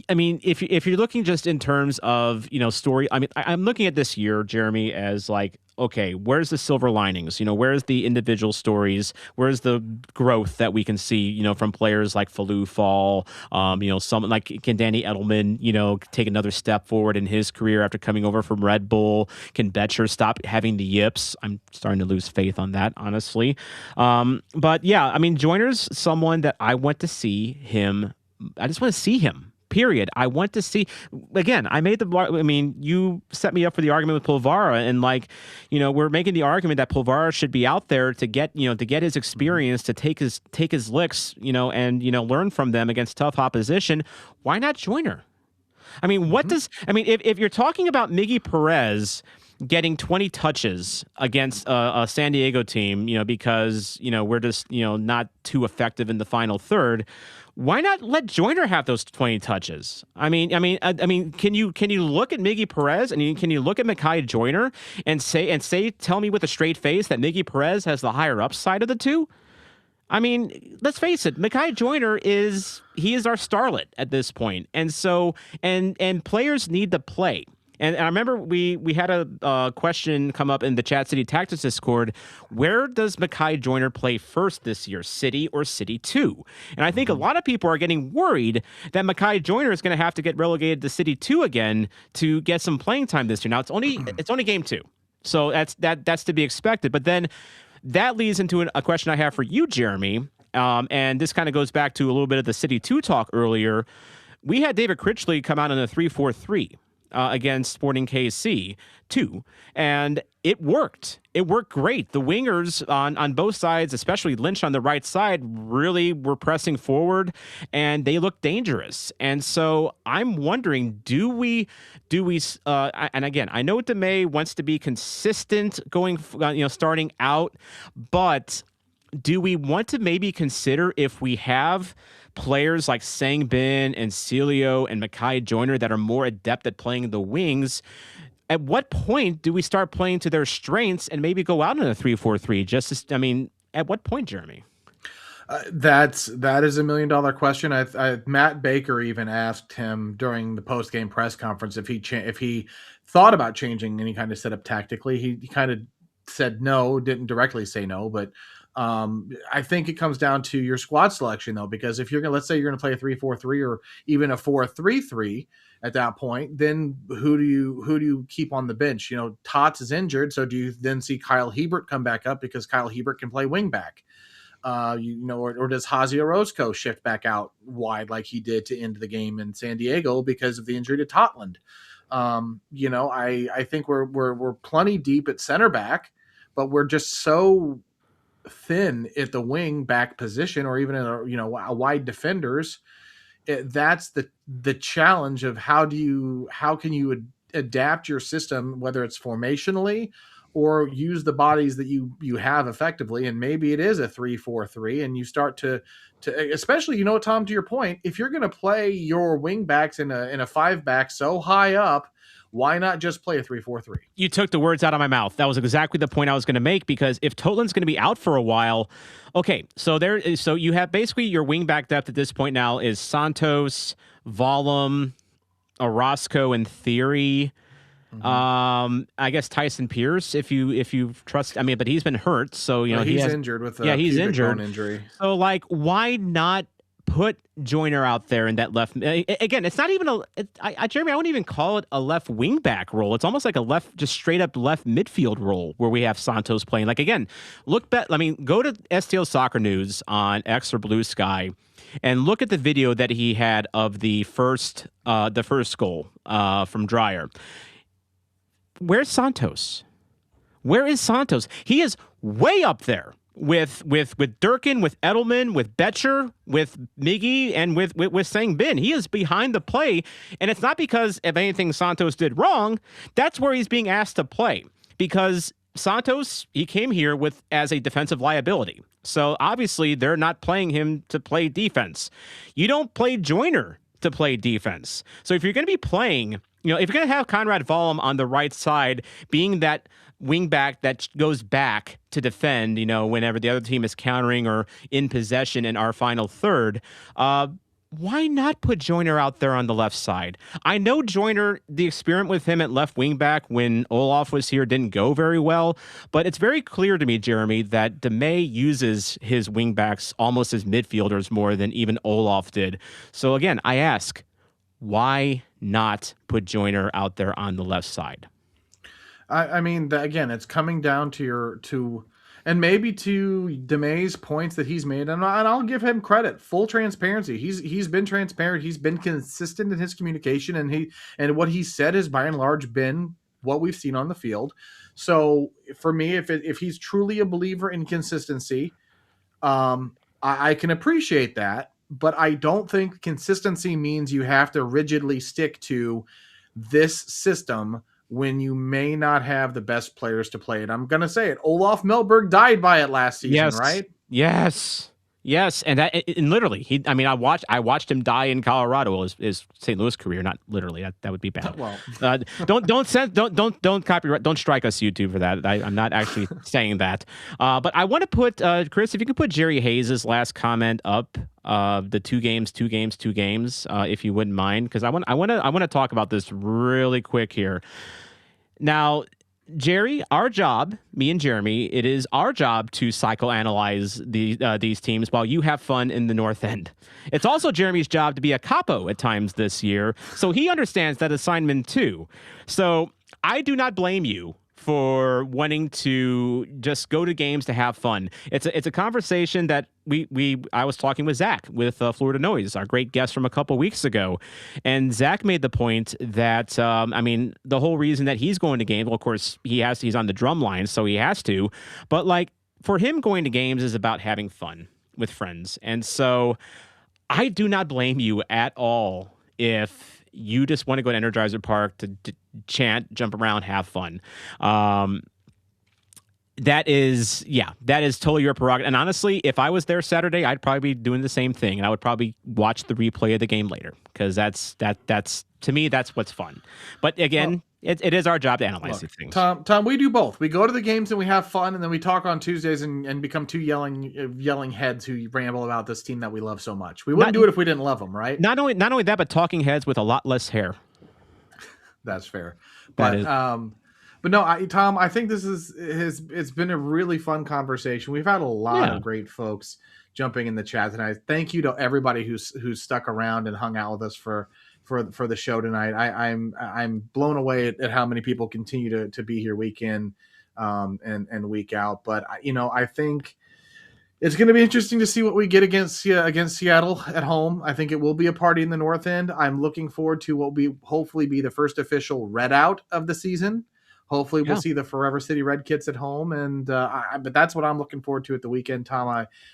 I mean, if you're looking just in terms of story, I mean, I'm looking at this year, Jeremy, as like, okay, where's the silver linings? Where's the individual stories? Where's the growth that we can see? From players like Falou Fall, someone like can Danny Edelman, take another step forward in his career after coming over from Red Bull? Can Becher stop having the yips? I'm starting to lose faith on that, honestly. But yeah, I mean, Joyner's someone that I want to see him. I just want to see him. Period. I want to see again. You set me up for the argument with Pulvara, and we're making the argument that Pulvara should be out there to get his experience, to take his licks, and learn from them against tough opposition. Why not Joyner? I mean, if you're talking about Miggy Perez getting 20 touches against a San Diego team, because we're just not too effective in the final third. Why not let Joyner have those 20 touches? I mean, can you look at Miggy Perez and can you look at Mekhi Joyner and tell me with a straight face that Miggy Perez has the higher upside of the two? I mean, let's face it, Mekhi Joyner is our starlet at this point, and so and players need to play. And I remember we had a question come up in the Chat City Tactics Discord. Where does Mekhi Joyner play first this year, City or City 2? And I think a lot of people are getting worried that Mekhi Joyner is going to have to get relegated to City 2 again to get some playing time this year. Now it's only game 2, so that's to be expected. But then that leads into a question I have for you, Jeremy. And this kind of goes back to a little bit of the City 2 talk earlier. We had David Critchley come out in a 3-4-3. Against Sporting KC 2, and it worked. It worked great. The wingers on both sides, especially Lynch on the right side, really were pressing forward, and they looked dangerous. And so I'm wondering, do we? And again, I know DeMay wants to be consistent going, starting out, but do we want to maybe consider if we have players like Sang Bin and Celio and Mekhi Joyner that are more adept at playing the wings, at what point do we start playing to their strengths and maybe go out in a 3-4-3? At what point, Jeremy? That is $1 million question. Matt Baker even asked him during the post game press conference if he thought about changing any kind of setup tactically. He kind of said no, didn't directly say no, but I think it comes down to your squad selection though, because if let's say you're going to play a 3-4-3 or even a 4-3-3 at that point, then who do you keep on the bench? Tots is injured, so do you then see Kyle Hebert come back up because Kyle Hebert can play wing back? Or does Jaziel Orozco shift back out wide like he did to end the game in San Diego because of the injury to Totland? I think we're plenty deep at center back, but we're just so thin at the wing back position or even in a wide defenders. That's the challenge of how can you adapt your system, whether it's formationally or use the bodies that you have effectively. And maybe it is a 3-4-3 and you start to especially, Tom, to your point, if you're going to play your wing backs in a 5-back so high up, why not just play a 3-4-3? You took the words out of my mouth. That was exactly the point I was going to make, because if Totland's going to be out for a while, okay, so you have basically your wingback depth at this point now is Santos, Vollum, Orozco in theory. Mm-hmm. I guess Tyson Pierce, if you trust. But he's been hurt, so he's injured with a he's injured. bone injury. So why not put Joyner out there in that left. Again, it's not even Jeremy, I wouldn't even call it a left wing back role. It's almost like a just straight up left midfield role where we have Santos playing. Like, again, go to STL Soccer News on X or Blue Sky and look at the video that he had of the first goal from Dreyer. Where's Santos? Where is Santos? He is way up there with Durkin, with Edelman, with Becher, with Miggy, and with Sang Bin. He is behind the play, and it's not because of anything Santos did wrong. That's where he's being asked to play, because Santos, he came here as a defensive liability. So obviously they're not playing him to play defense. You don't play Joyner to play defense. So if you're going to be playing, if you're going to have Conrad Vollum on the right side being that wing back that goes back to defend, whenever the other team is countering or in possession in our final third, why not put Joyner out there on the left side? I know Joyner, the experiment with him at left wing back when Olaf was here didn't go very well, but it's very clear to me, Jeremy, that Damet uses his wing backs almost as midfielders more than even Olaf did. So again, I ask, why not put Joyner out there on the left side? I mean, again, it's coming down to and maybe to Damet's points that he's made, and I'll give him credit, full transparency. He's been transparent. He's been consistent in his communication, and what he said has by and large been what we've seen on the field. So for me, if he's truly a believer in consistency, I can appreciate that, but I don't think consistency means you have to rigidly stick to this system when you may not have the best players to play it. I'm going to say it. Olaf Melberg died by it last season, right? Yes. And literally, I watched him die in Colorado. His St. Louis career, not literally. That would be bad. Well, don't copyright, don't strike us, YouTube, for that. I'm not actually saying that. But I want to put Chris, if you could put Jerry Hayes' last comment up, the two games, if you wouldn't mind, because I want to talk about this really quick here. Now, Jerry, our job, me and Jeremy, it is our job to psychoanalyze these teams while you have fun in the North End. It's also Jeremy's job to be a capo at times this year, so he understands that assignment too. So I do not blame you for wanting to just go to games to have fun. It's a conversation that I was talking with Zach with Florida Noise, our great guest from a couple weeks ago, and Zach made the point that the whole reason that he's going to games, well, of course he's on the drum line, so he has to, but like for him, going to games is about having fun with friends, and so I do not blame you at all if you just want to go to Energizer Park to chant, jump around, have fun. That is totally your prerogative. And honestly, if I was there Saturday, I'd probably be doing the same thing, and I would probably watch the replay of the game later, because that's to me, that's what's fun. But again, it is our job to analyze these things. Tom, we do both. We go to the games and we have fun, and then we talk on Tuesdays and become two yelling heads who ramble about this team that we love so much. We wouldn't do it if we didn't love them, right? Not only that, but talking heads with a lot less hair. That's fair. But no, Tom, I think it's been a really fun conversation. We've had a lot of great folks jumping in the chat tonight. Thank you to everybody who's stuck around and hung out with us for the show tonight. I'm blown away at how many people continue to be here week in and week out. But I think it's going to be interesting to see what we get against Seattle at home. I think it will be a party in the North End. I'm looking forward to what will hopefully be the first official red out of the season. Hopefully we'll see the Forever City Red Kits at home, but that's what I'm looking forward to at the weekend, Tom.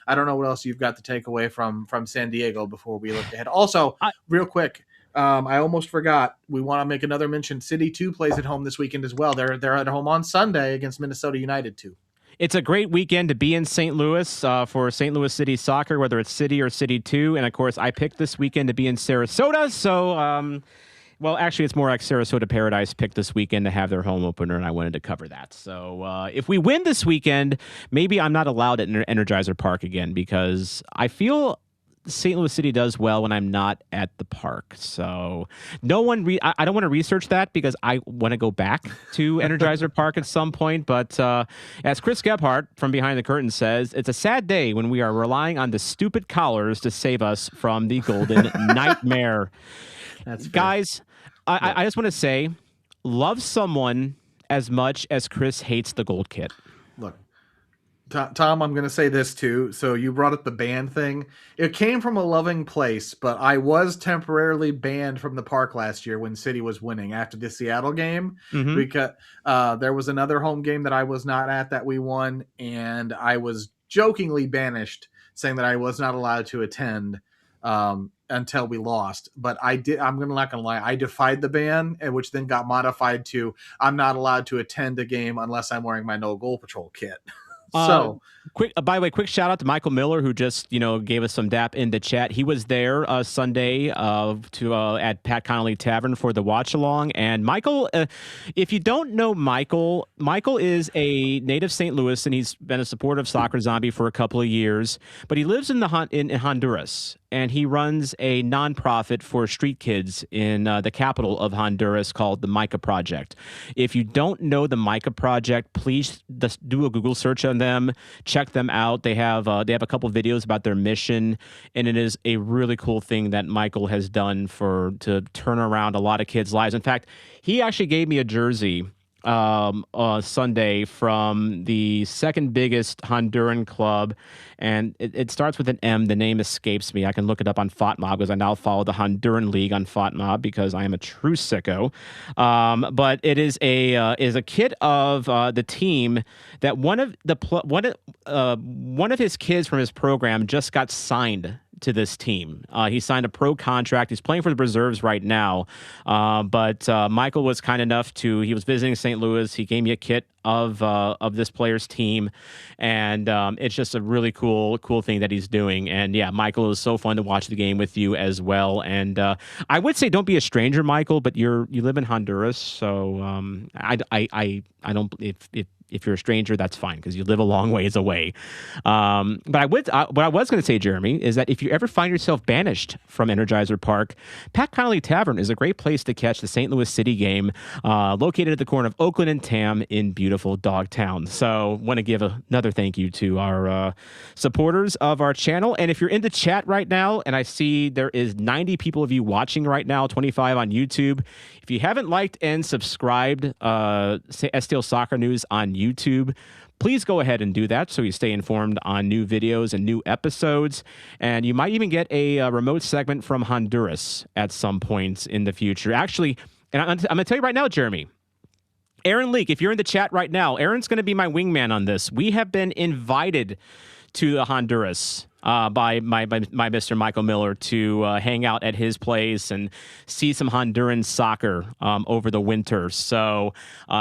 I don't know what else you've got to take away from San Diego before we look ahead. Also, real quick, I almost forgot. We want to make another mention. City 2 plays at home this weekend as well. They're at home on Sunday against Minnesota United 2. It's a great weekend to be in St. Louis for St. Louis City Soccer, whether it's City or City 2. And, of course, I picked this weekend to be in Sarasota. So, well, actually, it's more like Sarasota Paradise picked this weekend to have their home opener, and I wanted to cover that. So if we win this weekend, maybe I'm not allowed at Energizer Park again, because I feel St. Louis City does well when I'm not at the park. So no one, I don't want to research that because I want to go back to Energizer Park at some point. But as Chris Gebhardt from Behind the Curtain says, it's a sad day when we are relying on the stupid collars to save us from the golden nightmare. That's fair. Guys, I just want to say, love someone as much as Chris hates the gold kit. Look, Tom, I'm going to say this too. So you brought up the band thing. It came from a loving place, but I was temporarily banned from the park last year when City was winning after the Seattle game, because there was another home game that I was not at that we won, and I was jokingly banished, saying that I was not allowed to attend until we lost. But I did. I'm not going to lie. I defied the ban, which then got modified to I'm not allowed to attend a game unless I'm wearing my No Goal Patrol kit. So quick, by the way, quick shout out to Michael Miller, who just gave us some dap in the chat. He was there Sunday at Pat Connolly Tavern for the watch along. And Michael, if you don't know Michael is a native St. Louis, and he's been a supporter of Soccer Zombie for a couple of years. But he lives in Honduras, and he runs a nonprofit for street kids in the capital of Honduras called the Micah Project. If you don't know the Micah Project, please do a Google search on them. Check them out. They have a couple videos about their mission, and it is a really cool thing that Michael has done to turn around a lot of kids' lives. In fact, he actually gave me a jersey Sunday from the second biggest Honduran club, and it starts with an M. The name escapes me. I can look it up on FOTMob because I now follow the Honduran League on FOTMob because I am a true sicko. But it is a kit of the team that one of his kids from his program just got signed to this team. He signed a pro contract. He's playing for the reserves right now. But Michael was kind enough he was visiting St. Louis. He gave me a kit of this player's team. And it's just a really cool thing that he's doing. And yeah, Michael, is so fun to watch the game with you as well. And I would say don't be a stranger, Michael, but you live in Honduras. So I don't, if you're a stranger, that's fine because you live a long ways away. But what I was going to say, Jeremy, is that if you ever find yourself banished from Energizer Park, Pat Connolly Tavern is a great place to catch the St. Louis City game, located at the corner of Oakland and Tam in beautiful Dogtown. So want to give another thank you to our supporters of our channel. And if you're in the chat right now, and I see there is 90 people of you watching right now, 25 on YouTube. If you haven't liked and subscribed STL Soccer News on YouTube, please go ahead and do that so you stay informed on new videos and new episodes. And you might even get a remote segment from Honduras at some point in the future. Actually, and I'm going to tell you right now, Jeremy, Aaron Leak, if you're in the chat right now, Aaron's going to be my wingman on this. We have been invited to the Honduras by Mr. Michael Miller to hang out at his place and see some Honduran soccer over the winter. So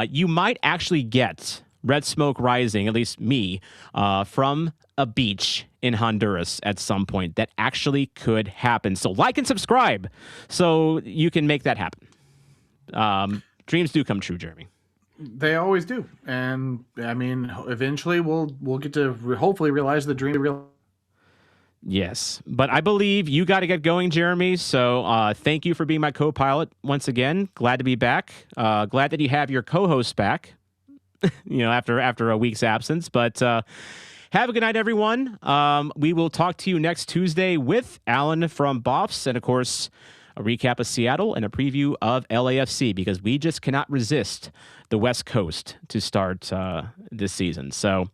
you might actually get Red Smoke Rising, at least me, from a beach in Honduras at some point. That actually could happen. So like and subscribe so you can make that happen. Dreams do come true, Jeremy. They always do. And I mean, eventually we'll get to hopefully realize the dream. Yes, but I believe you got to get going, Jeremy. So thank you for being my co-pilot once again. Glad to be back. Glad that you have your co-host back, after a week's absence. But have a good night, everyone. We will talk to you next Tuesday with Alan from Boffs, and of course, a recap of Seattle and a preview of LAFC, because we just cannot resist the West Coast to start this season. So